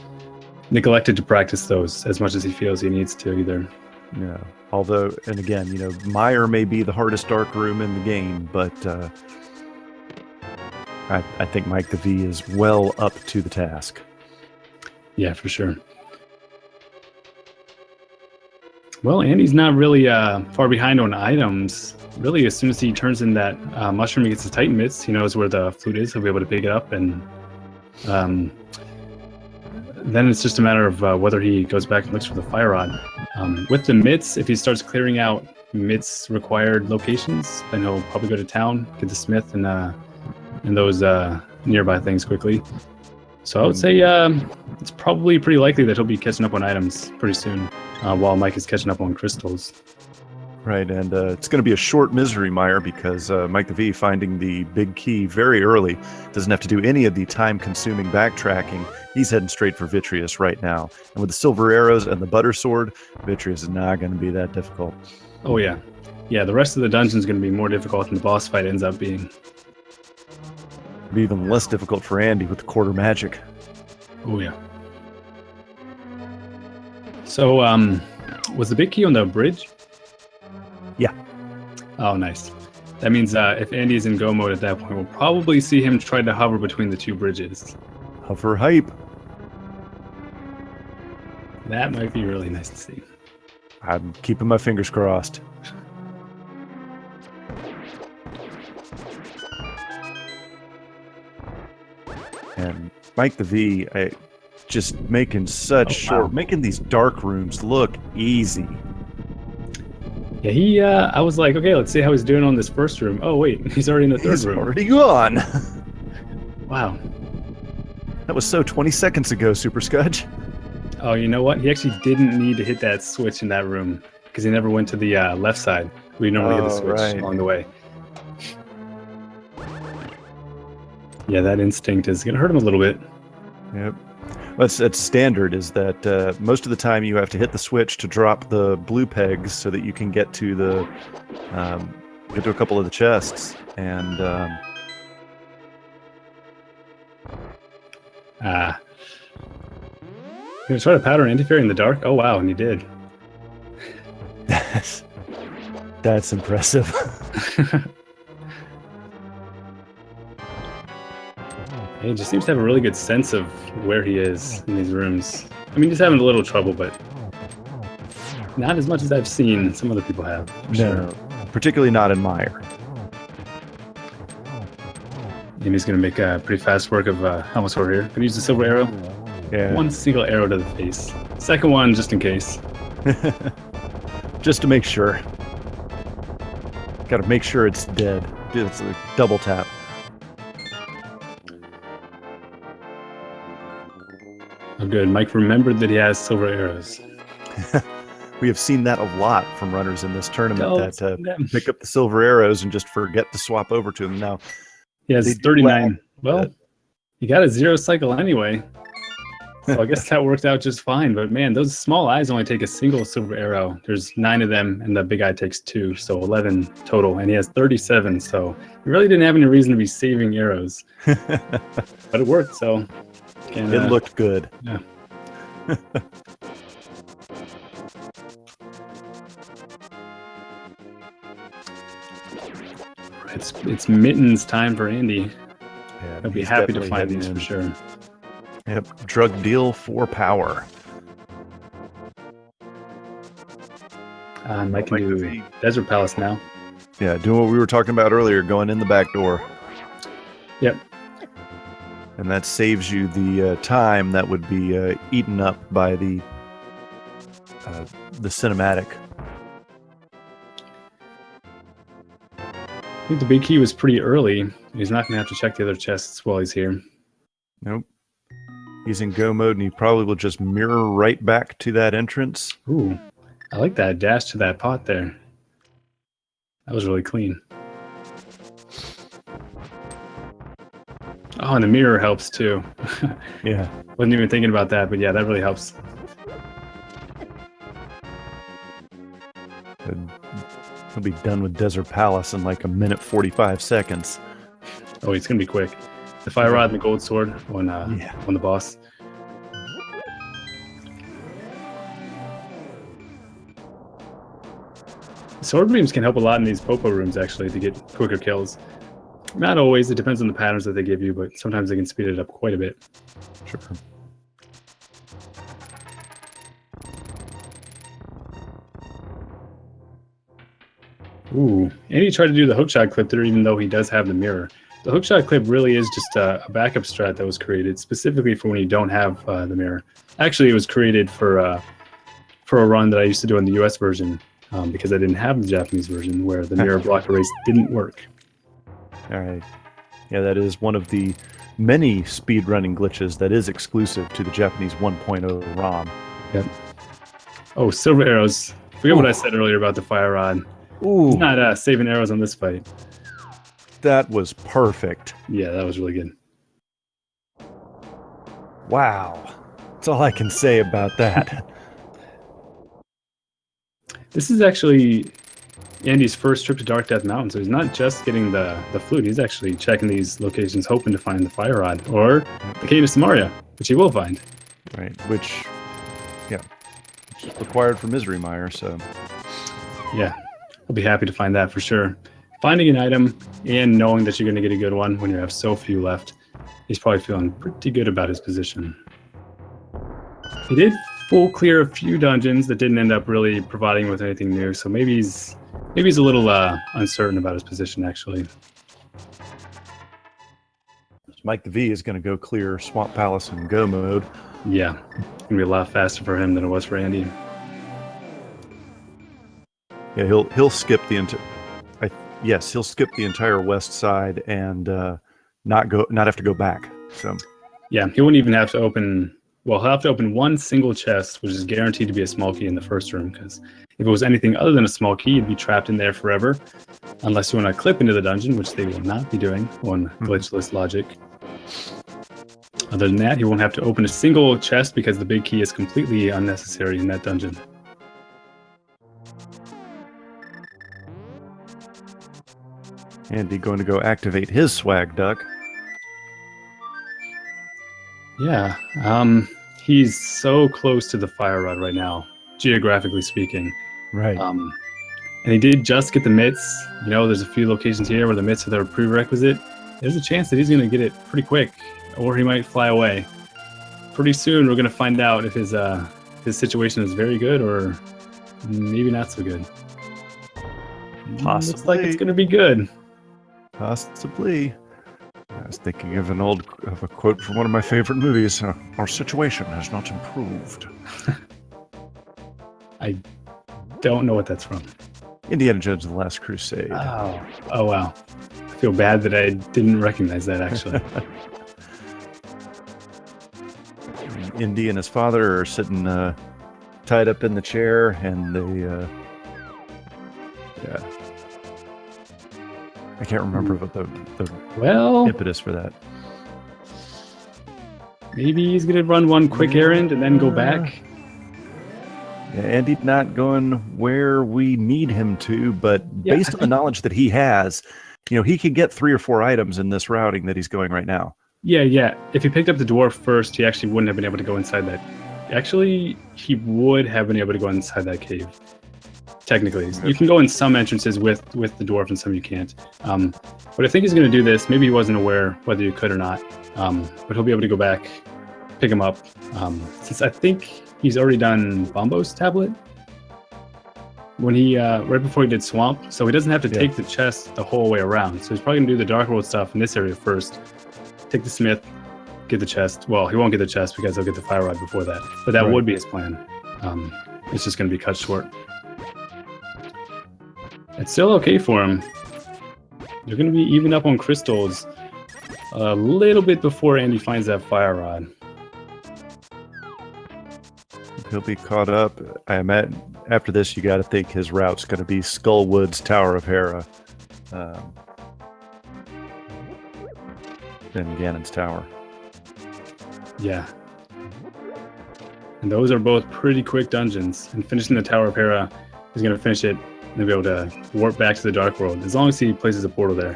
neglected to practice those as much as he feels he needs to either. Yeah. Although, and again, Mire may be the hardest dark room in the game, but I think Mike the V is well up to the task. Yeah, for sure. Well, Andy's not really far behind on items. Really, as soon as he turns in that mushroom, he gets his Titan mitts. He knows where the flute is. He'll be able to pick it up, and then it's just a matter of whether he goes back and looks for the fire rod. With the mitts, if he starts clearing out mitts required locations, then he'll probably go to town, get the smith, and those nearby things quickly. So I would say it's probably pretty likely that he'll be catching up on items pretty soon, while Mike is catching up on crystals. Right, and it's going to be a short Misery Mire because Mike the V finding the big key very early doesn't have to do any of the time-consuming backtracking. He's heading straight for Vitreous right now. And with the silver arrows and the butter sword, Vitreous is not going to be that difficult. Oh yeah. Yeah, the rest of the dungeon is going to be more difficult than the boss fight ends up being. Be even less difficult for Andy with the quarter magic. Oh yeah. So, was the big key on the bridge? Yeah. Oh, nice. That means if Andy's in go mode at that point, we'll probably see him try to hover between the two bridges. Hover hype. That might be really nice to see. I'm keeping my fingers crossed. And Mike the V, just making making these dark rooms look easy. Yeah, I was like, okay, let's see how he's doing on this first room. Oh wait, he's already in the third room. He's already gone. Wow. That was so 20 seconds ago, Super Scudge. Oh, you know what? He actually didn't need to hit that switch in that room because he never went to the left side. We normally hit the switch along the way. Yeah, that instinct is going to hurt him a little bit. Yep. Well, it's standard is that most of the time you have to hit the switch to drop the blue pegs so that you can get to the a couple of the chests. And He try to powder anti-fairy in the dark? Oh wow, and he did. That's impressive. He just seems to have a really good sense of where he is in these rooms. I mean, he's having a little trouble, but not as much as I've seen some other people have. No, particularly not in Mire. And he's going to make pretty fast work of Helmut Sword here. Going to use the silver arrow. Yeah. One single arrow to the face. Second one, just in case. Just to make sure. Got to make sure it's dead. It's a double tap. Oh, good. Mike remembered that he has silver arrows. We have seen that a lot from runners in this tournament that pick up the silver arrows and just forget to swap over to them. Now, he has 39. Well, he got a 0 cycle anyway. So I guess that worked out just fine. But man, those small eyes only take a single silver arrow. There's 9 of them, and the big eye takes 2. So 11 total. And he has 37. So he really didn't have any reason to be saving arrows. But it worked, so. It looked good. Yeah. It's mittens time for Andy. Yeah, I'd be happy to find these for sure. Yep, drug deal for power. Mike can do Desert Palace now. Yeah, doing what we were talking about earlier, going in the back door. Yep. And that saves you the time that would be eaten up by the cinematic. I think the big key was pretty early. He's not going to have to check the other chests while he's here. Nope. He's in go mode, and he probably will just mirror right back to that entrance. Ooh, I like that dash to that pot there. That was really clean. Oh, and the mirror helps too. Yeah. Wasn't even thinking about that, but yeah, that really helps. He'll be done with Desert Palace in like 1:45 seconds. Oh, it's going to be quick. The fire rod and the gold sword on the boss. Sword beams can help a lot in these Popo rooms, actually, to get quicker kills. Not always. It depends on the patterns that they give you, but sometimes they can speed it up quite a bit. Sure. Ooh, and he tried to do the hookshot clip there, even though he does have the mirror. The hookshot clip really is just a backup strat that was created specifically for when you don't have the mirror. Actually, it was created for a run that I used to do in the US version because I didn't have the Japanese version where the mirror block erase didn't work. All right. Yeah, that is one of the many speedrunning glitches that is exclusive to the Japanese 1.0 ROM. Yep. Oh, silver arrows. Forget what I said earlier about the fire rod. Ooh. He's not saving arrows on this fight. That was perfect. Yeah, that was really good. Wow. That's all I can say about that. This is actually Andy's first trip to Dark Death Mountain, so he's not just getting the flute, he's actually checking these locations hoping to find the fire rod or the Cane of Samaria, which he will find. Right, which is required for Misery Mire, so... Yeah, I'll be happy to find that for sure. Finding an item and knowing that you're going to get a good one when you have so few left, he's probably feeling pretty good about his position. He did full clear a few dungeons that didn't end up really providing with anything new, so maybe he's a little uncertain about his position, actually. Mike the V is going to go clear Swamp Palace in go mode. Yeah, it's going to be a lot faster for him than it was for Andy. Yeah, he'll skip the he'll skip the entire west side and not have to go back. So yeah, he wouldn't even have to open. Well, he'll have to open one single chest, which is guaranteed to be a small key in the first room. Because if it was anything other than a small key, you'd be trapped in there forever, unless you want to clip into the dungeon, which they will not be doing on glitchless logic. Other than that, he won't have to open a single chest because the big key is completely unnecessary in that dungeon. Andy going to go activate his swag duck. Yeah, he's so close to the fire rod right now, geographically speaking. Right. And he did just get the mitts. You know, there's a few locations here where the mitts are their prerequisite. There's a chance that he's going to get it pretty quick, or he might fly away. Pretty soon, we're going to find out if his situation is very good or maybe not so good. Possibly. Looks like it's going to be good. Possibly. I was thinking of a quote from one of my favorite movies. Our situation has not improved. I don't know what that's from. Indiana Jones and the Last Crusade. Oh wow. I feel bad that I didn't recognize that, actually. Indy and his father are sitting tied up in the chair, and they... I can't remember what the impetus for that. Maybe he's going to run one quick errand and then go back. Yeah, Andy's not going where we need him to, but based on the knowledge that he has, he could get 3 or 4 items in this routing that he's going right now. Yeah. If he picked up the dwarf first, he actually wouldn't have been able to go inside that. Actually, he would have been able to go inside that cave. Technically, you can go in some entrances with the dwarf and some you can't. But I think he's going to do this. Maybe he wasn't aware whether you could or not. But he'll be able to go back, pick him up. Since I think he's already done Bombo's tablet. when he right before he did Swamp, so he doesn't have to take the chest the whole way around. So he's probably gonna do the Dark World stuff in this area first. Take the Smith, get the chest. Well, he won't get the chest because he'll get the Fire Rod before that. But that would be his plan. It's just gonna be cut short. It's still okay for him. You're gonna be even up on crystals a little bit before Andy finds that Fire Rod. He'll be caught up. I imagine after this, you got to think his route's going to be Skullwood's Tower of Hera, then Ganon's Tower. Yeah. And those are both pretty quick dungeons. And finishing the Tower of Hera, he's going to finish it and be able to warp back to the Dark World, as long as he places a portal there.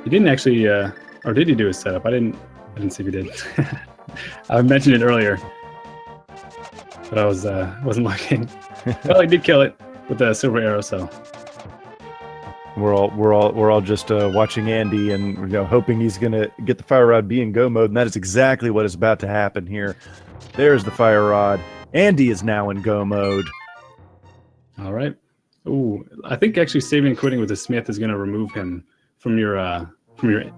He didn't actually, or did he do his setup? I didn't see if he did. I mentioned it earlier, but I wasn't looking. Well, he did kill it with the silver arrow, so we're all just watching Andy and hoping he's gonna get the Fire Rod B in go mode, and that is exactly what is about to happen here. There's the Fire Rod. Andy is now in go mode. All right. Ooh, I think actually saving and quitting with the Smith is gonna remove him from your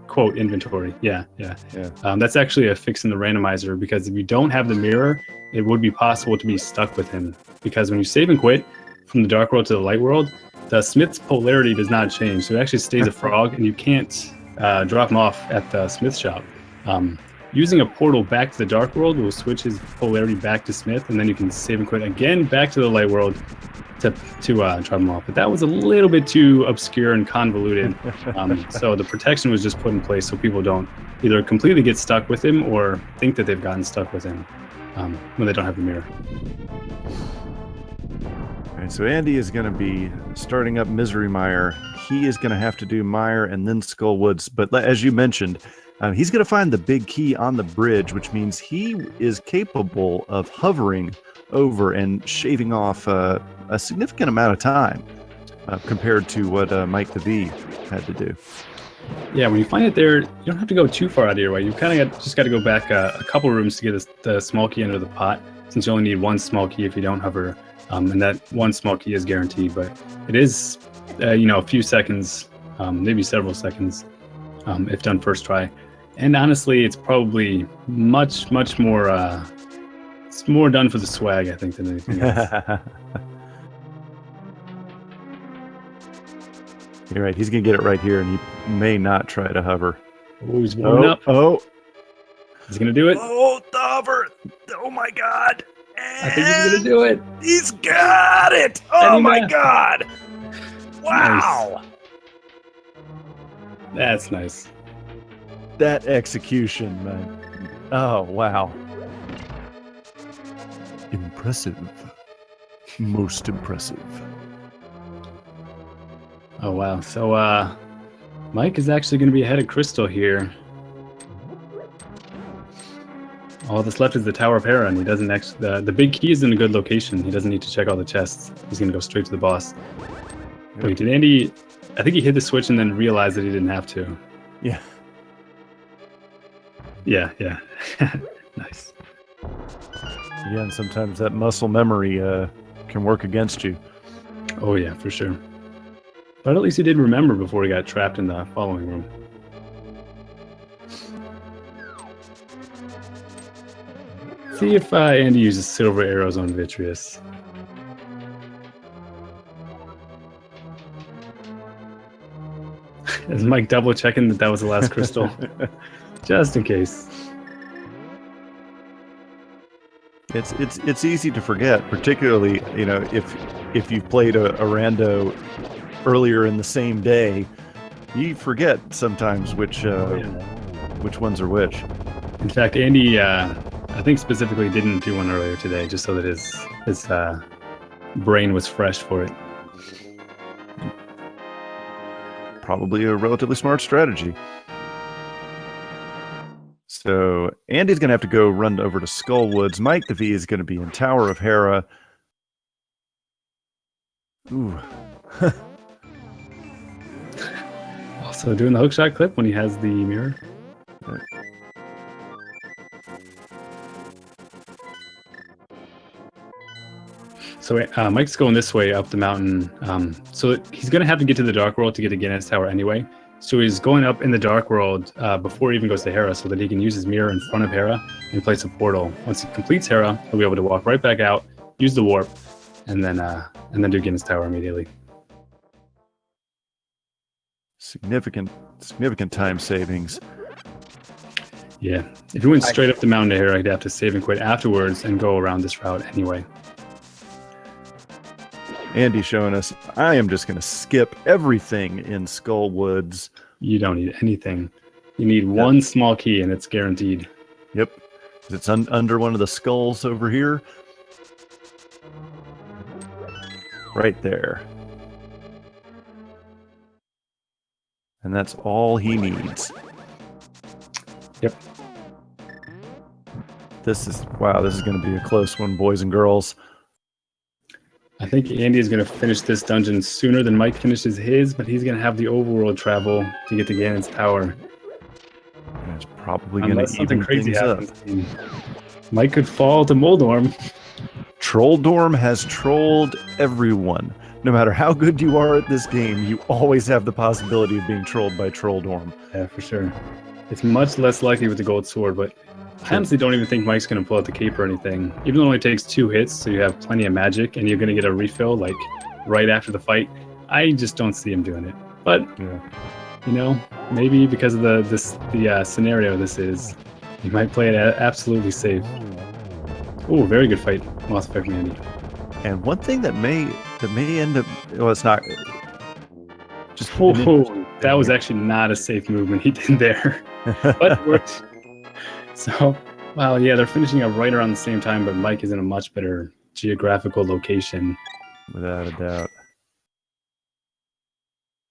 quote inventory. Yeah. That's actually a fix in the randomizer, because if you don't have the mirror, it would be possible to be stuck with him, because when you save and quit from the Dark World to the Light World, the Smith's polarity does not change, so it actually stays a frog, and you can't drop him off at the Smith shop. Using a portal back to the Dark World will switch his polarity back to Smith, and then you can save and quit again back to the Light World to drop him off. But that was a little bit too obscure and convoluted, so the protection was just put in place so people don't either completely get stuck with him or think that they've gotten stuck with him when they don't have the mirror. All right, so Andy is going to be starting up Misery Mire. He is going to have to do Mire and then Skullwoods, but as you mentioned, he's going to find the big key on the bridge, which means he is capable of hovering over and shaving off a significant amount of time compared to what mikethev had to do. Yeah, when you find it there, you don't have to go too far out of your way. You kind of just got to go back a couple rooms to get the small key under the pot, since you only need one small key if you don't hover, and that one small key is guaranteed. But it is, a few seconds, maybe several seconds, if done first try. And honestly, it's probably much more. It's more done for the swag, I think, than anything else. You're right. He's going to get it right here, and he may not try to hover. Oh, he's warming up. Oh. He's going to do it. Oh, the hover. Oh, my God. And I think he's going to do it. He's got it. Oh, my God. Wow. Nice. That's nice. That execution, man. Oh, wow. Impressive. Most impressive. Oh, wow. So, Mike is actually going to be ahead of Crystal here. All that's left is the Tower of Hera, and he doesn't actually... The big key is in a good location. He doesn't need to check all the chests. He's going to go straight to the boss. Yep. Wait, did Andy... I think he hit the switch and then realized that he didn't have to. Yeah. Yeah. Nice. Yeah, and sometimes that muscle memory can work against you. Oh, yeah, for sure. But at least he did remember before he got trapped in the following room. See if Andy uses silver arrows on Vitreous. Is Mike double checking that was the last crystal? Just in case. It's easy to forget, particularly if you've played a rando earlier in the same day. You forget sometimes which ones are which. In fact, Andy, I think specifically didn't do one earlier today, just so that his brain was fresh for it. Probably a relatively smart strategy. So Andy's going to have to go run over to Skullwoods. mikethev is going to be in Tower of Hera. Ooh. Also doing the hookshot clip when he has the mirror. So Mike's going this way up the mountain. So he's going to have to get to the Dark World to get to Ganon's Tower anyway. So he's going up in the Dark World before he even goes to Hera, so that he can use his mirror in front of Hera and place a portal. Once he completes Hera, he'll be able to walk right back out, use the warp, and then do Ganon's Tower immediately. Significant time savings. Yeah, if he went straight up the mountain to Hera, he'd have to save and quit afterwards and go around this route anyway. Andy showing us, I am just going to skip everything in Skull Woods. You don't need anything. You need one small key, and it's guaranteed. Yep. It's under one of the skulls over here. Right there. And that's all he needs. Yep. This is going to be a close one, boys and girls. I think Andy is going to finish this dungeon sooner than Mike finishes his, but he's going to have the overworld travel to get to Ganon's Tower. It's probably going to something crazy happens. Up. Mike could fall to Moldorm. Trolldorm has trolled everyone. No matter how good you are at this game, you always have the possibility of being trolled by Trolldorm. Yeah, for sure. It's much less likely with the gold sword, but I honestly don't even think Mike's going to pull out the cape or anything. Even though it only takes 2 hits, so you have plenty of magic, and you're going to get a refill, like, right after the fight. I just don't see him doing it. But, you know, maybe because of the scenario this is, he might play it absolutely safe. Oh, very good fight. Lost effect from Andy. And one thing that may end up... Well, it's not... Just that was actually not a safe movement he did there. But it worked. So, well, yeah, they're finishing up right around the same time, but Mike is in a much better geographical location. Without a doubt.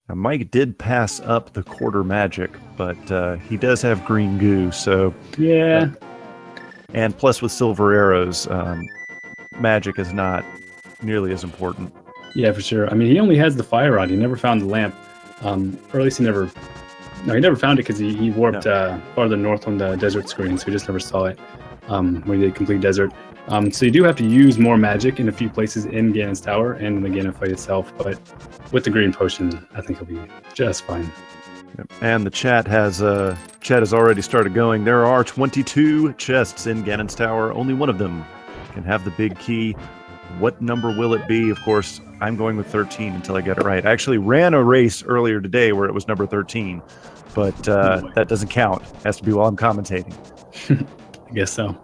Now, Mike did pass up the quarter magic, but he does have green goo, so... Yeah. And plus with silver arrows, magic is not nearly as important. Yeah, for sure. I mean, he only has the fire rod. He never found the lamp. Or at least he never found it because he warped farther north on the desert screen, so he just never saw it when he did complete desert. So you do have to use more magic in a few places in Ganon's Tower and in the Ganon fight itself, but with the green potion, I think he'll be just fine. Yep. And the chat has already started going. There are 22 chests in Ganon's Tower. Only one of them can have the big key. What number will it be? Of course, I'm going with 13 until I get it right. I actually ran a race earlier today where it was number 13, but that doesn't count. It has to be while I'm commentating. I guess so.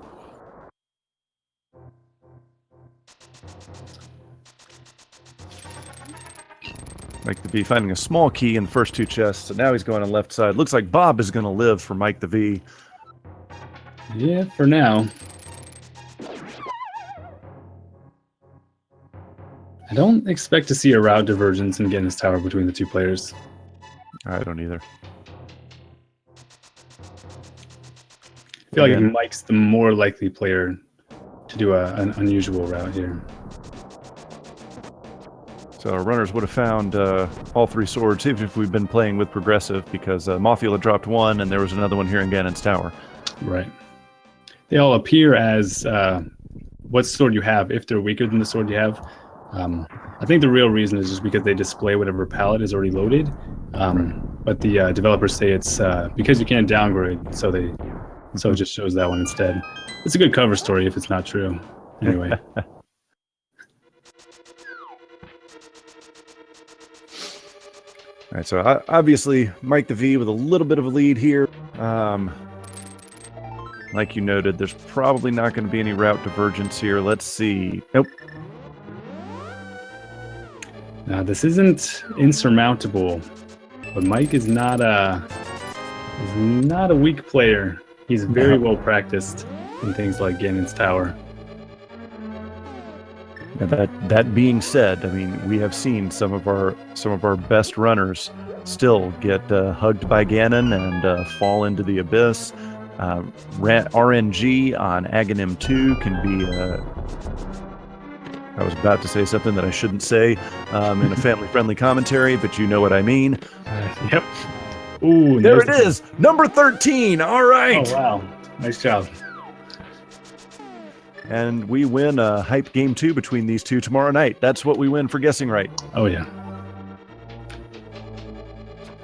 Mike the V finding a small key in the first 2 chests, so now he's going on left side. Looks like Bob is going to live for Mike the V. Yeah, for now. I don't expect to see a route divergence in Ganon's Tower between the 2 players. I don't either. I feel like Mike's the more likely player to do an unusual route here. So our runners would have found all 3 swords if we've been playing with progressive, because Mothula dropped 1 and there was another one here in Ganon's Tower. Right. They all appear as what sword you have, if they're weaker than the sword you have. I think the real reason is just because they display whatever palette is already loaded. But the developers say it's because you can't downgrade, so it just shows that one instead. It's a good cover story if it's not true. Anyway. All right, so obviously Mike the V with a little bit of a lead here. Like you noted, there's probably not going to be any route divergence here. Let's see. Nope. Now, this isn't insurmountable, but Mike is not a weak player. He's very well practiced in things like Ganon's Tower. Now that being said, I mean, we have seen some of our best runners still get hugged by Ganon and fall into the abyss. RNG on Aghanim 2 can be I was about to say something that I shouldn't say in a family-friendly commentary, but you know what I mean. Yep. Ooh, there it is! Number 13! All right! Oh, wow. Nice job. And we win a hype game 2 between these two tomorrow night. That's what we win for guessing right. Oh, yeah.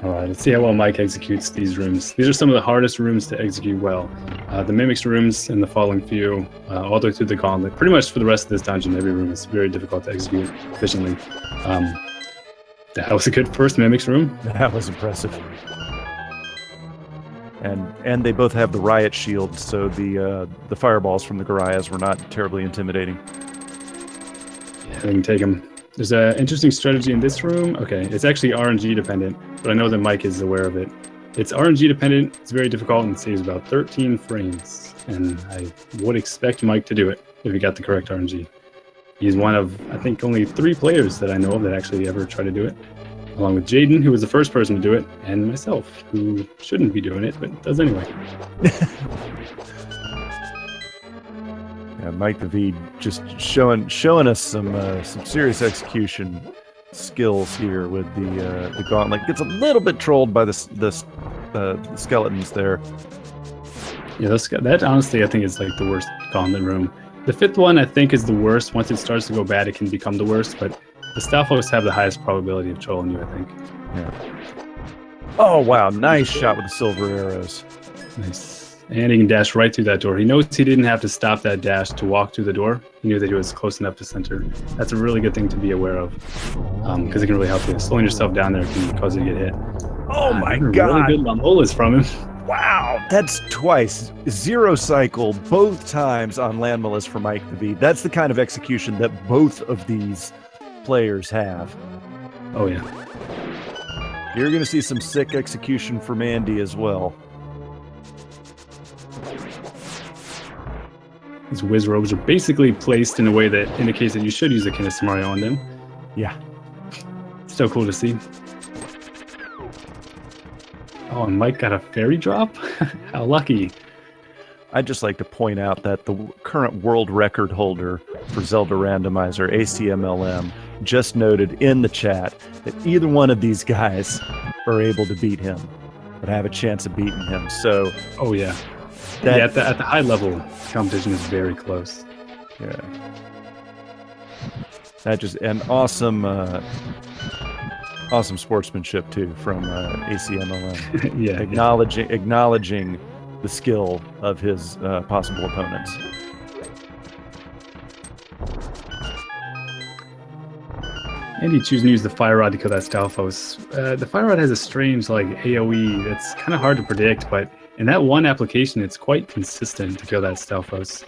All right, let's see how well Mike executes these rooms. These are some of the hardest rooms to execute well. The Mimics rooms and the following few, all the way through the Gauntlet. Pretty much for the rest of this dungeon, every room is very difficult to execute efficiently. That was a good first Mimics room. That was impressive. And they both have the riot shield, so the fireballs from the Gorias were not terribly intimidating. Yeah, they can take them. There's an interesting strategy in this room. Okay, it's actually RNG dependent, but I know that Mike is aware of it. It's RNG dependent, it's very difficult, and saves about 13 frames. And I would expect Mike to do it if he got the correct RNG. He's one of, I think, only 3 players that I know of that actually ever try to do it. Along with Jaden, who was the first person to do it, and myself, who shouldn't be doing it, but does anyway. Yeah, Mike the V just showing us some serious execution skills here with the Gauntlet. Gets a little bit trolled by the skeletons there. Yeah, that honestly I think is like the worst Gauntlet room. The 5th one I think is the worst. Once it starts to go bad, it can become the worst, but the Stalfos have the highest probability of trolling you, I think. Yeah. Oh, wow. Nice shot with the silver arrows. Nice. And he can dash right through that door. He knows he didn't have to stop that dash to walk through the door. He knew that he was close enough to center. That's a really good thing to be aware of, because it can really help you. Slowing yourself down there can cause you to get hit. Oh, my God. Really good Lamolas from him. Wow. That's twice. 0 cycle, both times on Landmalas for Mike the V. That's the kind of execution that both of these players have. Oh yeah. You're going to see some sick execution from Andy as well. These whiz robes are basically placed in a way that indicates that you should use a Kinesamario on them. Yeah. Still cool to see. Oh, and Mike got a fairy drop? How lucky. I'd just like to point out that the current world record holder for Zelda Randomizer, ACMLM, just noted in the chat that either one of these guys are able to beat him, but have a chance of beating him. So, oh yeah, at the high level, competition is very close. Yeah, that just an awesome sportsmanship too from ACMLM. Yeah, acknowledging the skill of his possible opponents. And he choosing to use the Fire Rod to kill that Stalfos. The Fire Rod has a strange AoE that's kind of hard to predict, but in that one application, it's quite consistent to kill that Stalfos.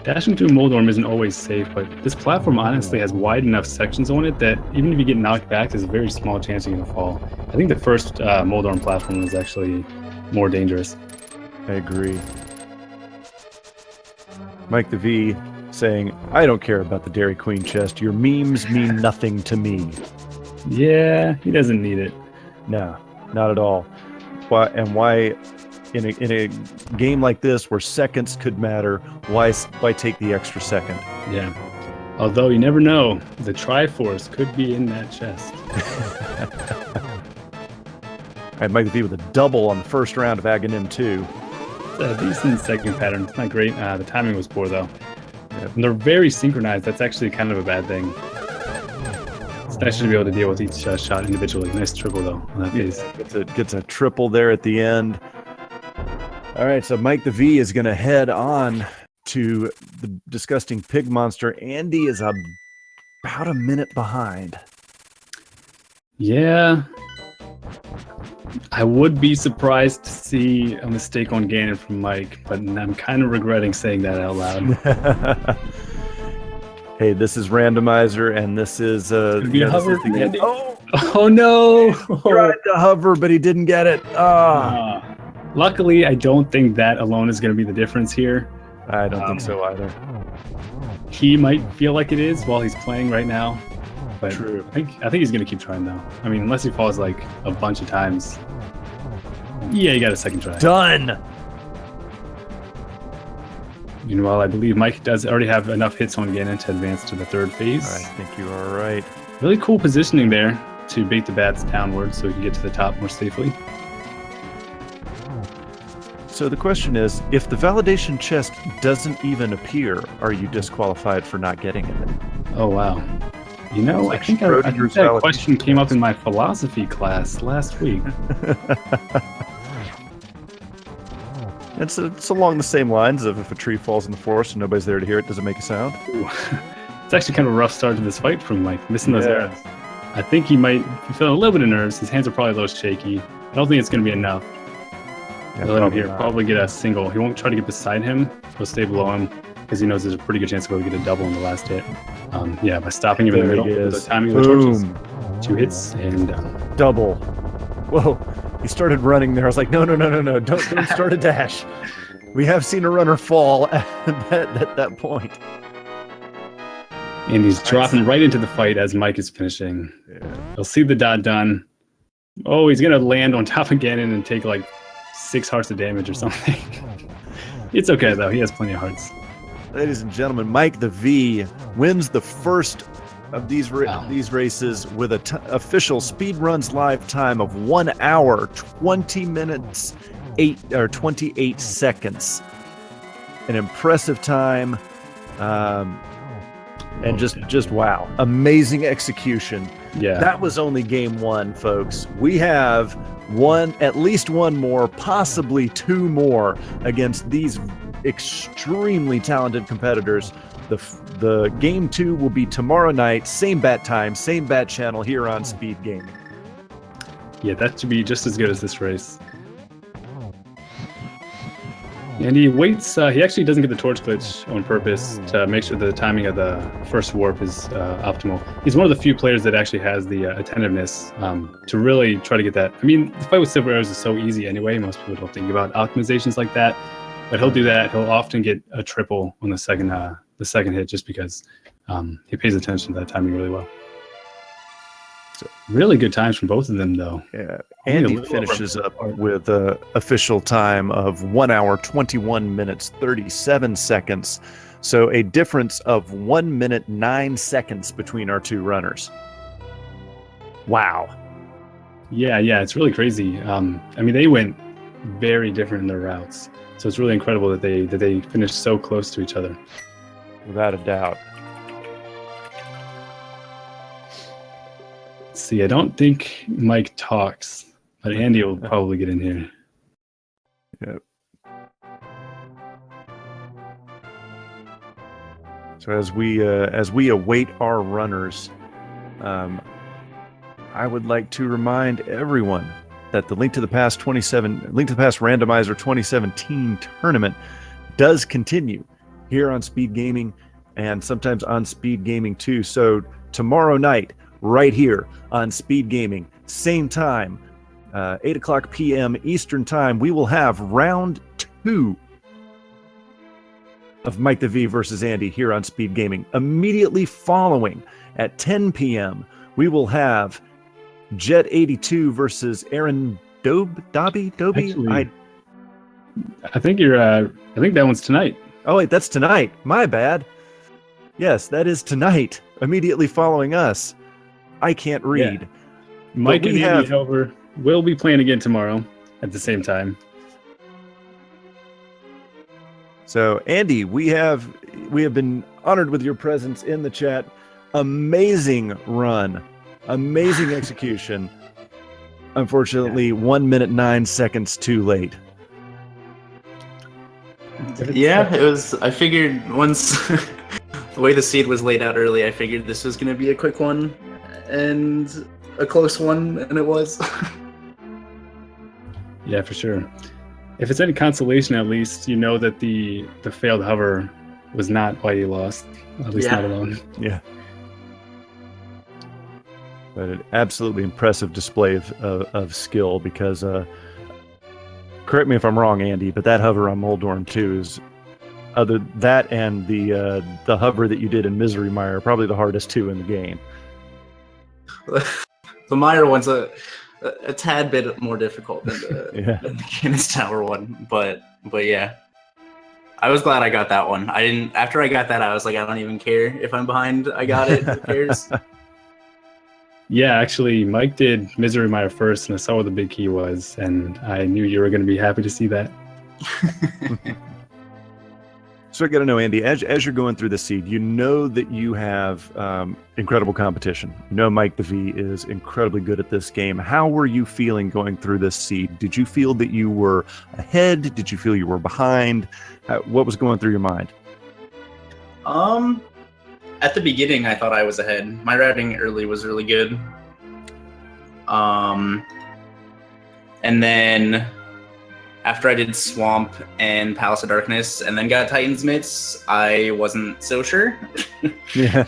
Dashing through Moldorm isn't always safe, but this platform honestly has wide enough sections on it that even if you get knocked back, there's a very small chance you're going to fall. I think the first Moldorm platform is actually more dangerous. I agree. Mike the V saying, I don't care about the Dairy Queen chest. Your memes mean nothing to me. Yeah, he doesn't need it. No, not at all. Why in a game like this where seconds could matter, why take the extra second? Yeah. Although you never know, the Triforce could be in that chest. I had Mike the V with a double on the first round of Aghanim 2. It's a decent second pattern. It's not great. The timing was poor though. Yeah. And they're very synchronized. That's actually kind of a bad thing. It's nice to be able to deal with each shot individually. Nice triple though on that phase. Gets a triple there at the end. All right, so Mike the V is going to head on to the disgusting pig monster. Andy is about a minute behind. Yeah. I would be surprised to see a mistake on Ganon from Mike, but I'm kind of regretting saying that out loud. Hey, this is Randomizer, and this is hover. Oh no! He tried to hover, but he didn't get it. Luckily, I don't think that alone is going to be the difference here. I don't think so either. He might feel like it is while he's playing right now. But true. I think he's going to keep trying, though. I mean, unless he falls like a bunch of times. Yeah, you got a second try. Done! Meanwhile, I believe Mike does already have enough hits on Ganon to advance to the third phase. I think you are right. Really cool positioning there to bait the bats downward so he can get to the top more safely. So the question is, if the validation chest doesn't even appear, are you disqualified for not getting it? Oh, wow. You know, I think that question came up in my philosophy class last week. It's along the same lines of if a tree falls in the forest and nobody's there to hear it, does it make a sound? Ooh. It's actually kind of a rough start to this fight from Mike, missing those arrows. I think he might be feeling a little bit of nerves. His hands are probably a little shaky. I don't think it's going to be enough. He'll let him here probably get a single. He won't try to get beside him. He'll stay below him because he knows there's a pretty good chance to go get a double in the last hit. Yeah, by stopping him in the middle, the timing of the torches. 2 hits and double. Whoa, he started running there. I was like, no, don't start a dash. We have seen a runner fall at that point. And he's dropping right into the fight as Mike is finishing. Yeah. He'll see the dot done. Oh, he's going to land on top of Ganon and take like 6 hearts of damage or something. It's okay, though. He has plenty of hearts. Ladies and gentlemen, Mike the V wins the first of these races with an official Speedruns live time of 1 hour, 20 minutes, 28 seconds. An impressive time. And just wow, amazing execution. Yeah, that was only game 1, folks. We have at least one more, possibly 2 more against these extremely talented competitors. The game 2 will be tomorrow night, same bat time, same bat channel here on Speed Gaming. Yeah, that should be just as good as this race. And he waits, he actually doesn't get the torch glitch on purpose to make sure the timing of the first warp is optimal. He's one of the few players that actually has the attentiveness to really try to get that. I mean, the fight with silver arrows is so easy anyway. Most people don't think about optimizations like that, but he'll do that. He'll often get a triple on the second hit just because he pays attention to that timing really well. So really good times from both of them, though. Yeah, Andy finishes up with an official time of 1 hour, 21 minutes, 37 seconds. So a difference of 1 minute, 9 seconds between our 2 runners. Wow. Yeah, it's really crazy. I mean, they went very different in their routes, so it's really incredible that they finished so close to each other. Without a doubt. See, I don't think Mike talks, but Andy will probably get in here. Yep. So as we await our runners, I would like to remind everyone that the Link to the Past Randomizer 2017 tournament does continue here on Speed Gaming and sometimes on Speed Gaming 2. So tomorrow night, right here on Speed Gaming, same time, 8 o'clock p.m. Eastern Time, we will have round 2 of Mike the V versus Andy here on Speed Gaming. Immediately following, at 10 p.m., we will have Jet 82 versus Aaron Dobby. Actually, I think that one's tonight. Oh wait, that's tonight. My bad. Yes, that is tonight. Immediately following us. I can't read. Yeah. Mike and Andy, however, will be playing again tomorrow at the same time. So, Andy, we have been honored with your presence in the chat. Amazing run. Amazing execution. Unfortunately, 1 minute 9 seconds too late. Yeah, it was. I figured once the way the seed was laid out early, I figured this was going to be a quick one and a close one, and it was. Yeah, for sure. If it's any consolation, at least you know that the failed hover was not why you lost. At least not alone. Yeah. But an absolutely impressive display of skill because, correct me if I'm wrong, Andy, but that hover on Moldorm 2 is, other that and the hover that you did in Misery Mire, are probably the hardest 2 in the game. The Mire one's a tad bit more difficult than the Cannon's Tower one, but yeah. I was glad I got that one. After I got that, I was like, I don't even care if I'm behind. I got it. Who cares? Yeah, actually, Mike did Misery Mire first, and I saw what the big key was, and I knew you were going to be happy to see that. So I got to know, Andy, as you're going through the seed, you know that you have incredible competition. You know Mike the V is incredibly good at this game. How were you feeling going through this seed? Did you feel that you were ahead? Did you feel you were behind? What was going through your mind? At the beginning, I thought I was ahead. My routing early was really good. And then after I did Swamp and Palace of Darkness and then got Titan's Mitts, I wasn't so sure. Yeah.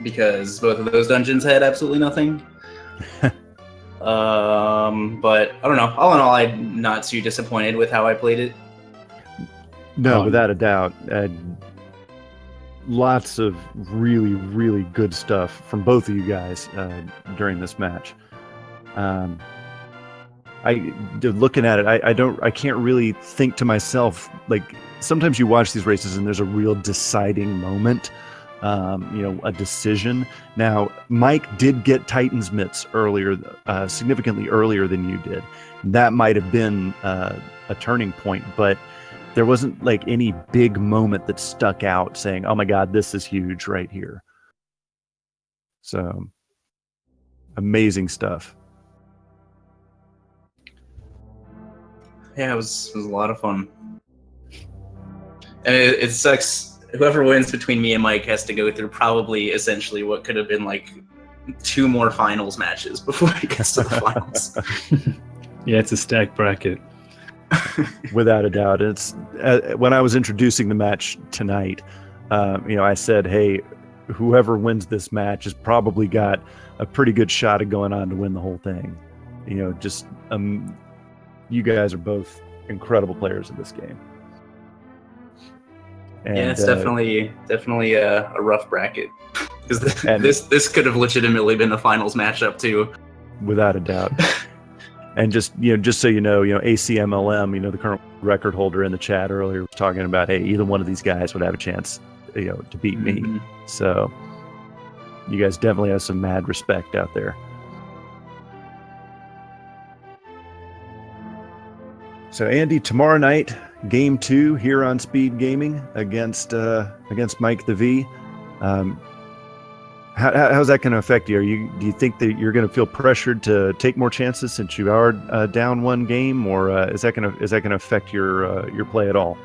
Because both of those dungeons had absolutely nothing. But I don't know. All in all, I'm not too disappointed with how I played it. No, without a doubt. Lots of really, really good stuff from both of you guys during this match. Looking at it, I can't really think to myself, like, sometimes you watch these races and there's a real deciding moment, a decision. Now, Mike did get Titan's Mitts earlier, significantly earlier than you did. That might have been a turning point, but there wasn't like any big moment that stuck out saying, oh my God, this is huge right here. So amazing stuff. Yeah, it was a lot of fun. And it sucks. Whoever wins between me and Mike has to go through probably essentially what could have been like 2 more finals matches before it gets to the finals. Yeah, it's a stacked bracket. Without a doubt. It's when I was introducing the match tonight, I said, hey, whoever wins this match has probably got a pretty good shot at going on to win the whole thing. You guys are both incredible players in this game. And, yeah, it's definitely a rough bracket. Because this could have legitimately been a finals matchup too. Without a doubt. And just so you know, ACMLM, the current record holder in the chat earlier was talking about, hey, either one of these guys would have a chance, to beat me. So you guys definitely have some mad respect out there. So Andy, tomorrow night, game 2 here on Speed Gaming against Mike the V. How's that going to affect you? Do you think that you're going to feel pressured to take more chances since you are down 1 game, or is that going to affect your play at all?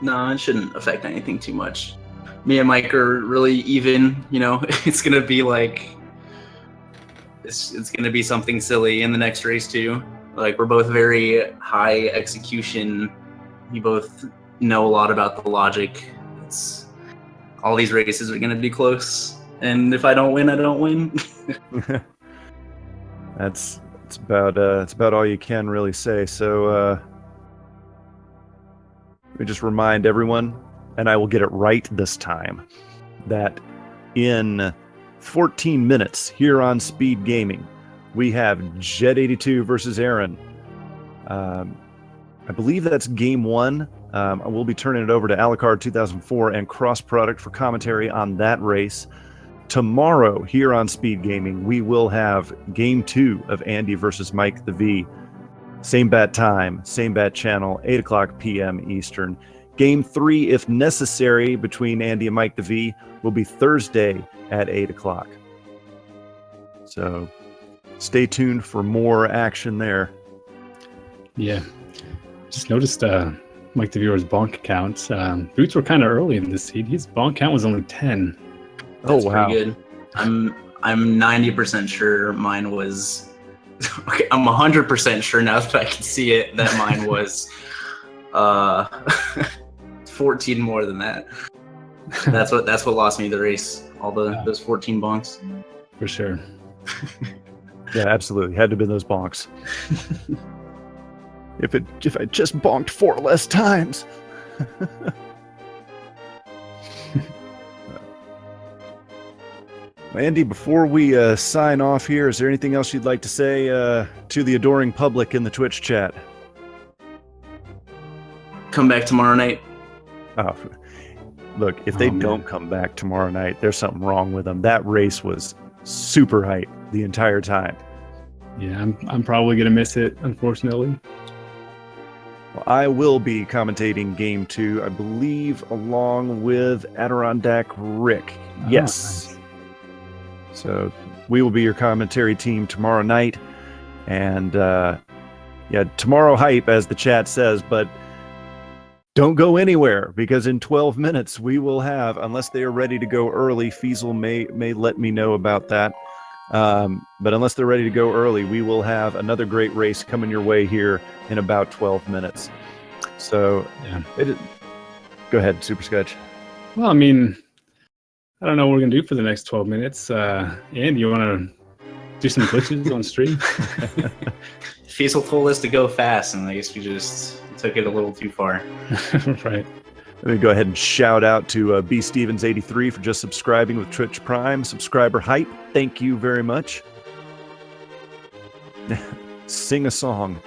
No, it shouldn't affect anything too much. Me and Mike are really even. It's going to be like it's going to be something silly in the next race too. Like, we're both very high execution. We both know a lot about the logic. All these races are going to be close. And if I don't win, I don't win. That's about all you can really say. So let me just remind everyone, and I will get it right this time, that in 14 minutes here on Speed Gaming, we have Jet82 versus Aaron. I believe that's game 1. I will be turning it over to Alucard 2004 and Cross Product for commentary on that race. Tomorrow, here on Speed Gaming, we will have game 2 of Andy versus Mike the V. Same bat time, same bat channel, 8 o'clock p.m. Eastern. Game 3, if necessary, between Andy and Mike the V will be Thursday at 8 o'clock. So stay tuned for more action there. Yeah. Just noticed Mike the Viewer's bonk count. Boots were kind of early in this seed. His bonk count was only 10. That's wow. Pretty good. I'm 90% sure mine was. Okay, I'm 100% sure now that I can see it that mine was 14 more than that. That's what lost me the race. All those 14 bonks. For sure. Yeah, absolutely. Had to have been those bonks. If I just bonked 4 less times. Andy, before we sign off here, is there anything else you'd like to say to the adoring public in the Twitch chat? Come back tomorrow night. Oh, look, if they don't come back tomorrow night, there's something wrong with them. That race was super hype the entire time. Yeah, I'm probably gonna miss it, unfortunately. Well, I will be commentating Game 2, I believe, along with Adirondack Rick. Yes. Oh, nice. So we will be your commentary team tomorrow night. And yeah, tomorrow hype, as the chat says, but don't go anywhere, because in 12 minutes we will have, unless they are ready to go early, Feasel may let me know about that. But unless they're ready to go early, we will have another great race coming your way here in about 12 minutes. So Yeah. Go ahead, Super Sketch. Well, I mean, I don't know what we're gonna do for the next 12 minutes. Andy, you want to do some glitches on stream? Fiesel told us to go fast, and I guess we just took it a little too far. Right. Let me go ahead and shout out to B Stevens 83 for just subscribing with Twitch Prime. Subscriber hype. Thank you very much. Sing a song.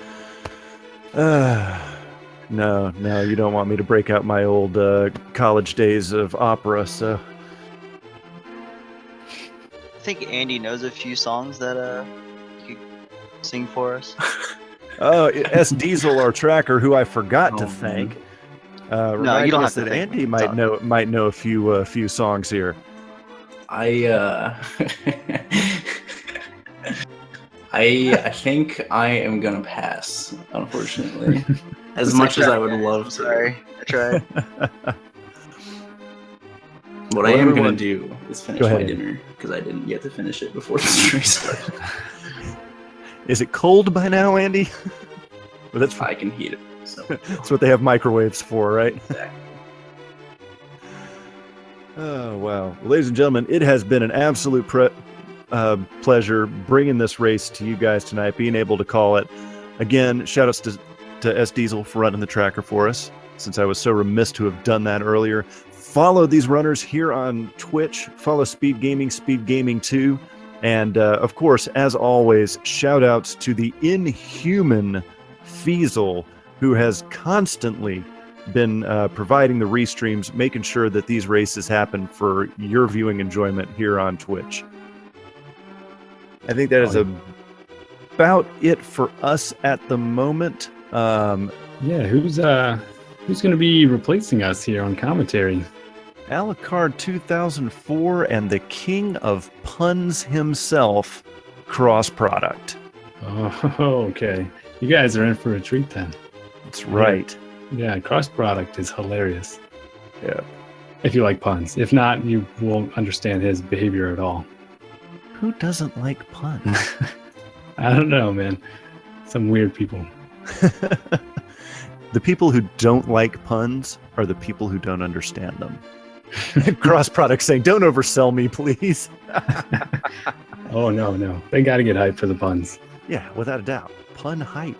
No, you don't want me to break out my old college days of opera, so. I think Andy knows a few songs that you could sing for us. Oh, S Diesel, our tracker, who I forgot to thank. No, you don't have to that thank Andy me. might know a few songs here. I think I am gonna pass, unfortunately. As much as I would love to. Sorry, I tried. What I am gonna do is finish my dinner, because I didn't get to finish it before the stream started. Is it cold by now, Andy? Well, that's I can heat it. So. That's what they have microwaves for, right? Exactly. Oh, wow. Well, ladies and gentlemen, it has been an absolute pleasure bringing this race to you guys tonight, being able to call it. Again, shout outs to S Diesel for running the tracker for us, since I was so remiss to have done that earlier. Follow these runners here on Twitch. Follow Speed Gaming 2. And, of course, as always, shout outs to the inhuman Feasel, who has constantly been providing the restreams, making sure that these races happen for your viewing enjoyment here on Twitch. I think that is about it for us at the moment. Yeah, who's going to be replacing us here on commentary? Alucard 2004 and the king of puns himself, Cross Product. Oh, okay. You guys are in for a treat then. That's right. Yeah, Cross Product is hilarious. Yeah. If you like puns. If not, you won't understand his behavior at all. Who doesn't like puns? I don't know, man. Some weird people. The people who don't like puns are the people who don't understand them. Cross Product saying, "Don't oversell me, please." Oh, no. They got to get hyped for the puns. Yeah, without a doubt. Pun hype.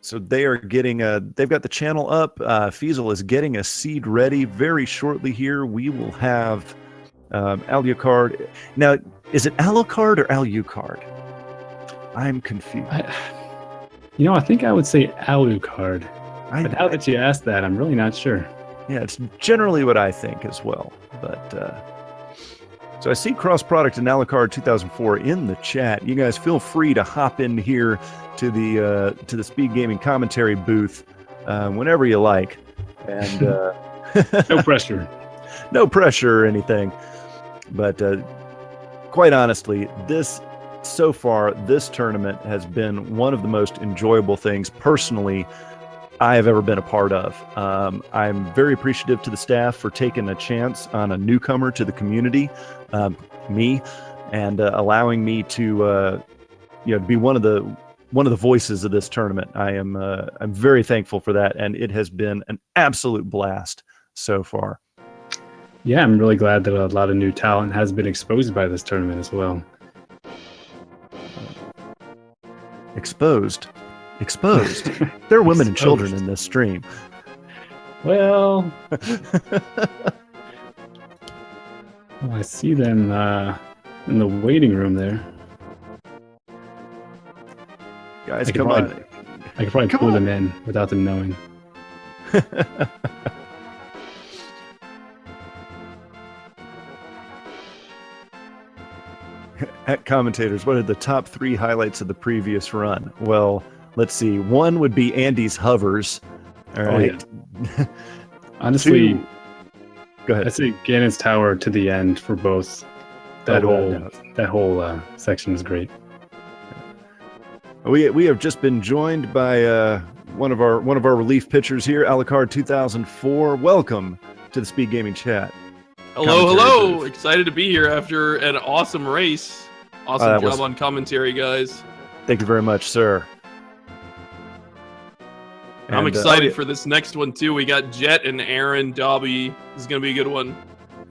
So they are getting they've got the channel up. Feasel is getting a seed ready very shortly here. We will have Alucard. Now, is it Alucard or Alucard? I'm confused. I think I would say Alucard. But now that you asked that, I'm really not sure. Yeah, it's generally what I think as well. But so I see Cross Product and Alucard 2004 in the chat. You guys feel free to hop in here to the Speed Gaming commentary booth whenever you like. And no pressure. No pressure or anything. But quite honestly, this tournament has been one of the most enjoyable things personally I have ever been a part of. I'm very appreciative to the staff for taking a chance on a newcomer to the community, me, and allowing me to be one of the voices of this tournament. I'm very thankful for that, and it has been an absolute blast so far. Yeah, I'm really glad that a lot of new talent has been exposed by this tournament as well. Exposed. There are women and children in this stream. Well, I see them in the waiting room there. Guys, come on. I could probably pull them in without them knowing. At commentators, what are the top 3 highlights of the previous run? Well, let's see. 1 would be Andy's hovers. All right. Yeah. Honestly, 2, go ahead. I'd say Ganon's Tower to the end for both. That whole section is great. We have just been joined by one of our relief pitchers here, Alucard 2004. Welcome to the Speed Gaming Chat. Hello. Excited to be here after an awesome race. Awesome job on commentary, guys. Thank you very much, sir. I'm excited for this next one, too. We got Jet and Aaron Dobby. This is going to be a good one.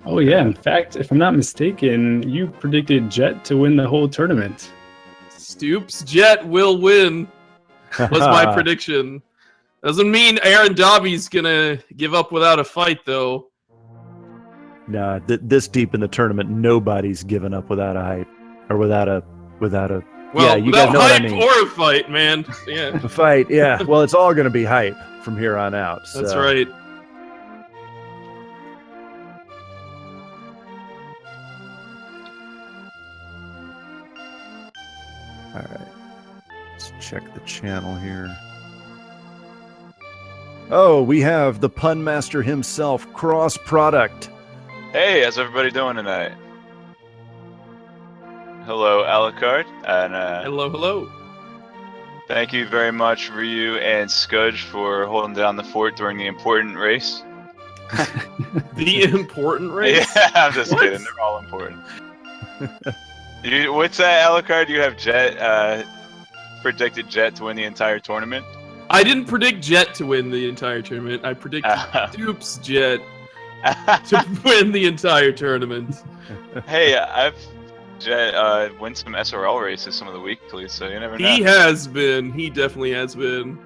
Oh, yeah. In fact, if I'm not mistaken, you predicted Jet to win the whole tournament. Stoops Jet will win, was my prediction. Doesn't mean Aaron Dobby's going to give up without a fight, though. Nah, this deep in the tournament, nobody's given up without a hype. Or without a well, yeah, you guys know hype what I mean. Or a fight, man. Yeah. A fight, yeah. Well, it's all going to be hype from here on out. So. That's right. All right. Let's check the channel here. Oh, we have the pun master himself, Cross Product. Hey, how's everybody doing tonight? Hello, Alucard, and Hello. thank you very much, Ryu and Scudge, for holding down the fort during the important race. The important race? Yeah, I'm just kidding. They're all important. What's that, Alucard? You have Jet, predicted Jet to win the entire tournament? I didn't predict Jet to win the entire tournament. I predicted Stoops Jet to win the entire tournament. Hey, I've Jet win some SRL races some of the weeklies, so you never know. He has been. He definitely has been.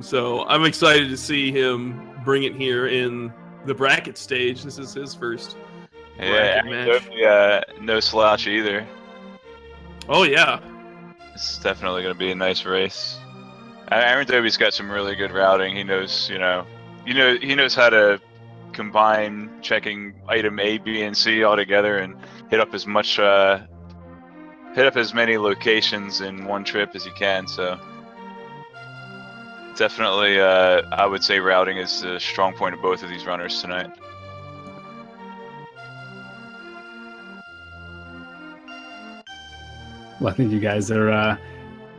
So I'm excited to see him bring it here in the bracket stage. This is his first bracket match. No slouch either. Oh yeah. It's definitely going to be a nice race. Aaron Dobie's got some really good routing. He knows, he knows how to combine checking item A, B, and C all together and hit up as many locations in one trip as you can. So definitely, I would say routing is the strong point of both of these runners tonight. Well, I think you guys are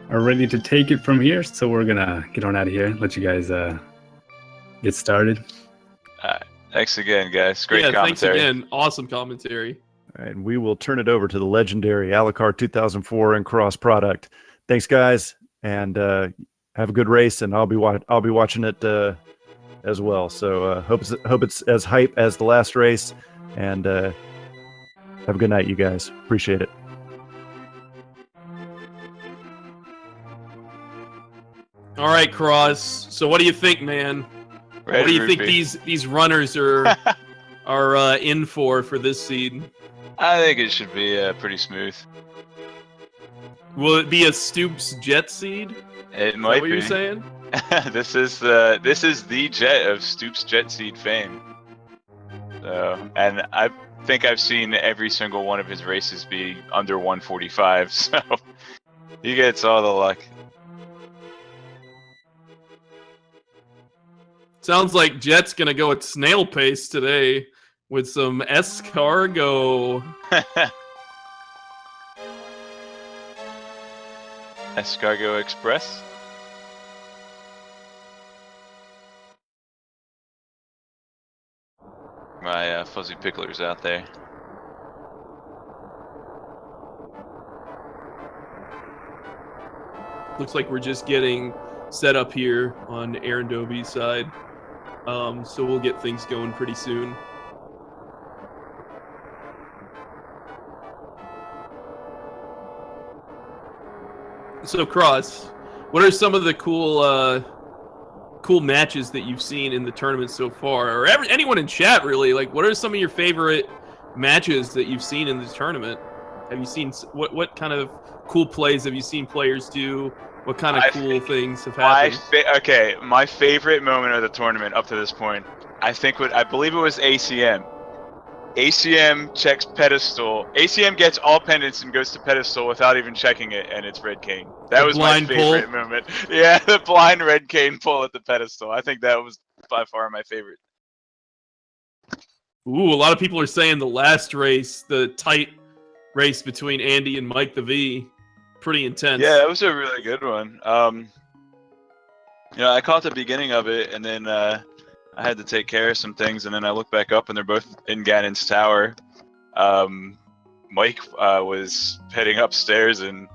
ready to take it from here, so we're gonna get on out of here. Let you guys get started. Thanks again, guys. Great commentary. Thanks again. Awesome commentary. All right, and we will turn it over to the legendary Alucard 2004 and Cross Product. Thanks, guys, and have a good race. And I'll be watching it as well. So hope it's as hype as the last race. And have a good night, you guys. Appreciate it. All right, Cross. So what do you think, man? What do you think these runners are in for this seed? I think it should be pretty smooth. Will it be a Stoops Jet seed? It might be. What you're saying? This is the Jet of Stoops Jet seed fame. So, and I think I've seen every single one of his races be under 145. So he gets all the luck. Sounds like Jet's gonna go at snail pace today with some escargot. Escargot Express. My fuzzy picklers out there. Looks like we're just getting set up here on Aaron Dobie's side. So we'll get things going pretty soon. So Cross, what are some of the cool matches that you've seen in the tournament so far, or anyone in chat really? Like, what are some of your favorite matches that you've seen in the tournament? Have you seen what kind of cool plays have you seen players do? What kind of cool things have happened? My favorite moment of the tournament up to this point, I believe it was ACM. ACM checks pedestal. ACM gets all pendants and goes to pedestal without even checking it, and it's Red Cane. That The was my blind favorite pull? moment. Yeah, the blind Red Cane pull at the pedestal. I think that was by far my favorite. Ooh, a lot of people are saying the last race, the tight race between Andy and Mike the V, pretty intense. Yeah, that was a really good one. I caught the beginning of it, and then I had to take care of some things, and then I looked back up, and they're both in Ganon's tower. Mike was heading upstairs, and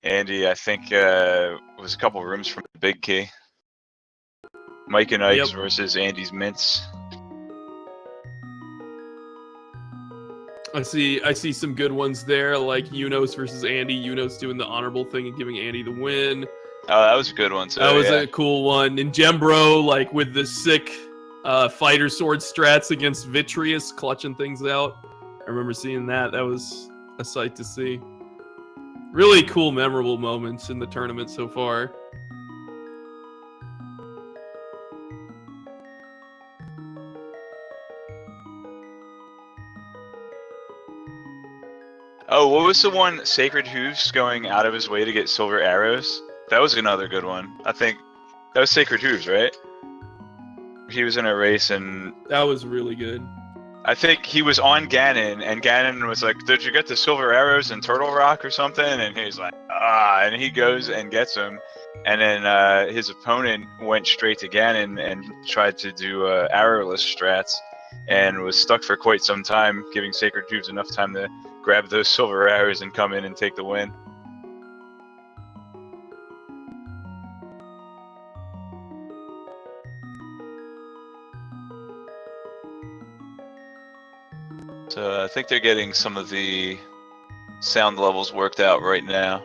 Andy, I think, was a couple rooms from the big key. Mike and Ike's versus Andy's mints. I see some good ones there, like Unos versus Andy. Unos doing the honorable thing and giving Andy the win. Oh, that was a good one too. That was a cool one. And Gembro, like with the sick fighter sword strats against Vitreous, clutching things out. I remember seeing that. That was a sight to see. Really cool, memorable moments in the tournament so far. Oh, what was the one? Sacred Hooves going out of his way to get silver arrows? That was another good one. I think that was Sacred Hooves, right? He was in a race, and that was really good. I think he was on Ganon, and Ganon was like, "Did you get the silver arrows in Turtle Rock or something?" And he's like, and he goes and gets them. And then his opponent went straight to Ganon and tried to do arrowless strats, and was stuck for quite some time, giving Sacred Hooves enough time to grab those silver arrows and come in and take the win. So I think they're getting some of the sound levels worked out right now.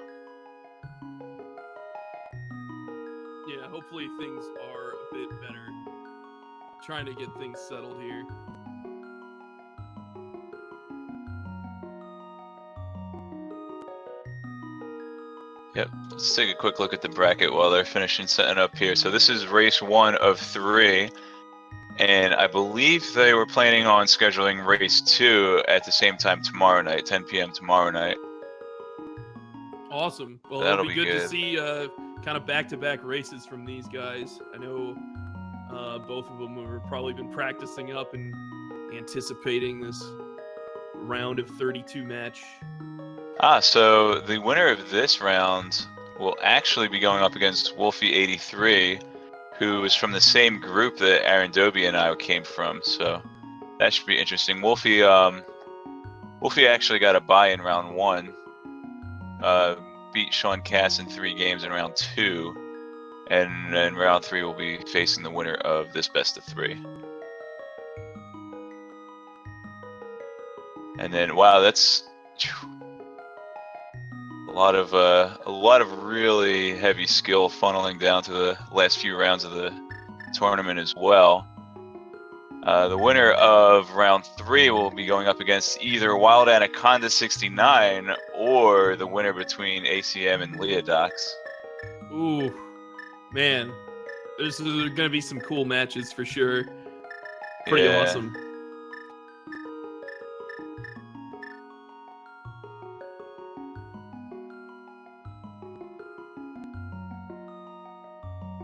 Yeah, hopefully things are a bit better. Trying to get things settled here. Yep, let's take a quick look at the bracket while they're finishing setting up here. So this is race 1 of 3, and I believe they were planning on scheduling race 2 at the same time tomorrow night, 10 p.m. tomorrow night. Awesome. Well, That'll it'll be good to see kind of back-to-back races from these guys. I know both of them have probably been practicing up and anticipating this round of 32 match. So the winner of this round will actually be going up against Wolfie83, who is from the same group that Aaron Doby and I came from. So that should be interesting. Wolfie actually got a bye in round 1. Beat Sean Cass in 3 games in round 2. And in round 3 we'll be facing the winner of this best of 3. And then, wow, that's a lot of really heavy skill funneling down to the last few rounds of the tournament as well. The winner of round 3 will be going up against either Wild Anaconda 69 or the winner between ACM and Leodox. Ooh, man, there's going to be some cool matches for sure. Pretty awesome.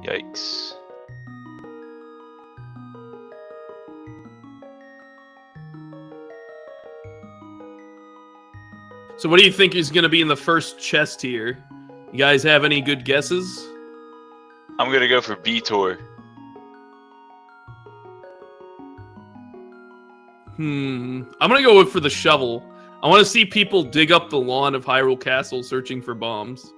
Yikes. So what do you think is going to be in the first chest here? You guys have any good guesses? I'm going to go for B-Tor. I'm going to go for the shovel. I want to see people dig up the lawn of Hyrule Castle searching for bombs.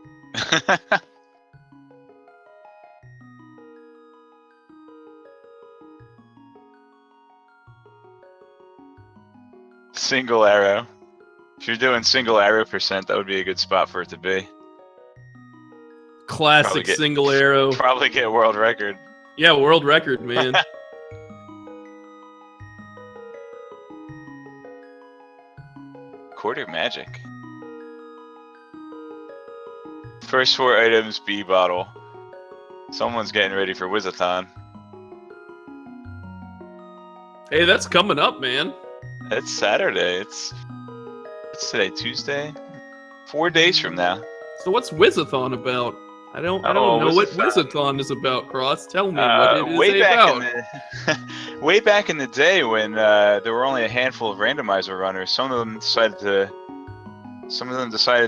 Single arrow. If you're doing single arrow percent, that would be a good spot for it to be. Classic single arrow. Probably get world record. Yeah, world record, man. Quarter magic. First 4 items, B bottle. Someone's getting ready for Wizathon. Hey, that's coming up, man. It's Saturday. It's today, Tuesday. 4 days from now. So what's Wizathon about? I don't Oh, know what Wizathon. Wizathon is about, Cross. Tell me what it is way back about. way back in the day when there were only a handful of randomizer runners, some of them decided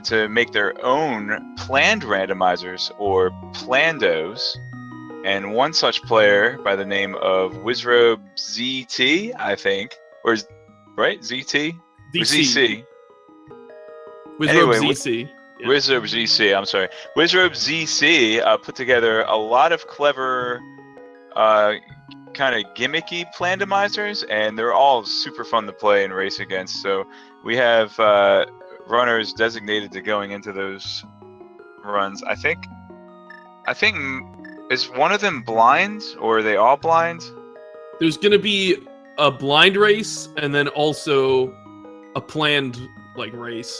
to make their own planned randomizers, or plandos. And one such player by the name of Wizrobe ZT, I think, or right, ZT, or ZC. Wizrobe Anyway, ZC. Yeah. Wizrobe ZC, I'm sorry. Wizrobe ZC put together a lot of clever, kind of gimmicky plandomizers, and they're all super fun to play and race against. So we have runners designated to going into those runs. I think is one of them blind, or are they all blind? There's gonna be a blind race, and then also a planned race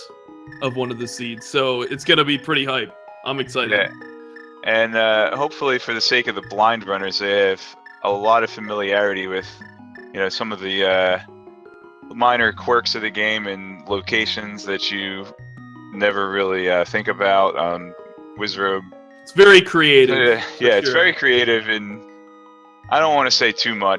of one of the seeds. So it's gonna be pretty hype. I'm excited. Yeah. And hopefully, for the sake of the blind runners, they have a lot of familiarity with, some of the minor quirks of the game and locations that you never really think about. Wizrobe. It's very creative. Yeah, it's sure. very creative, and I don't want to say too much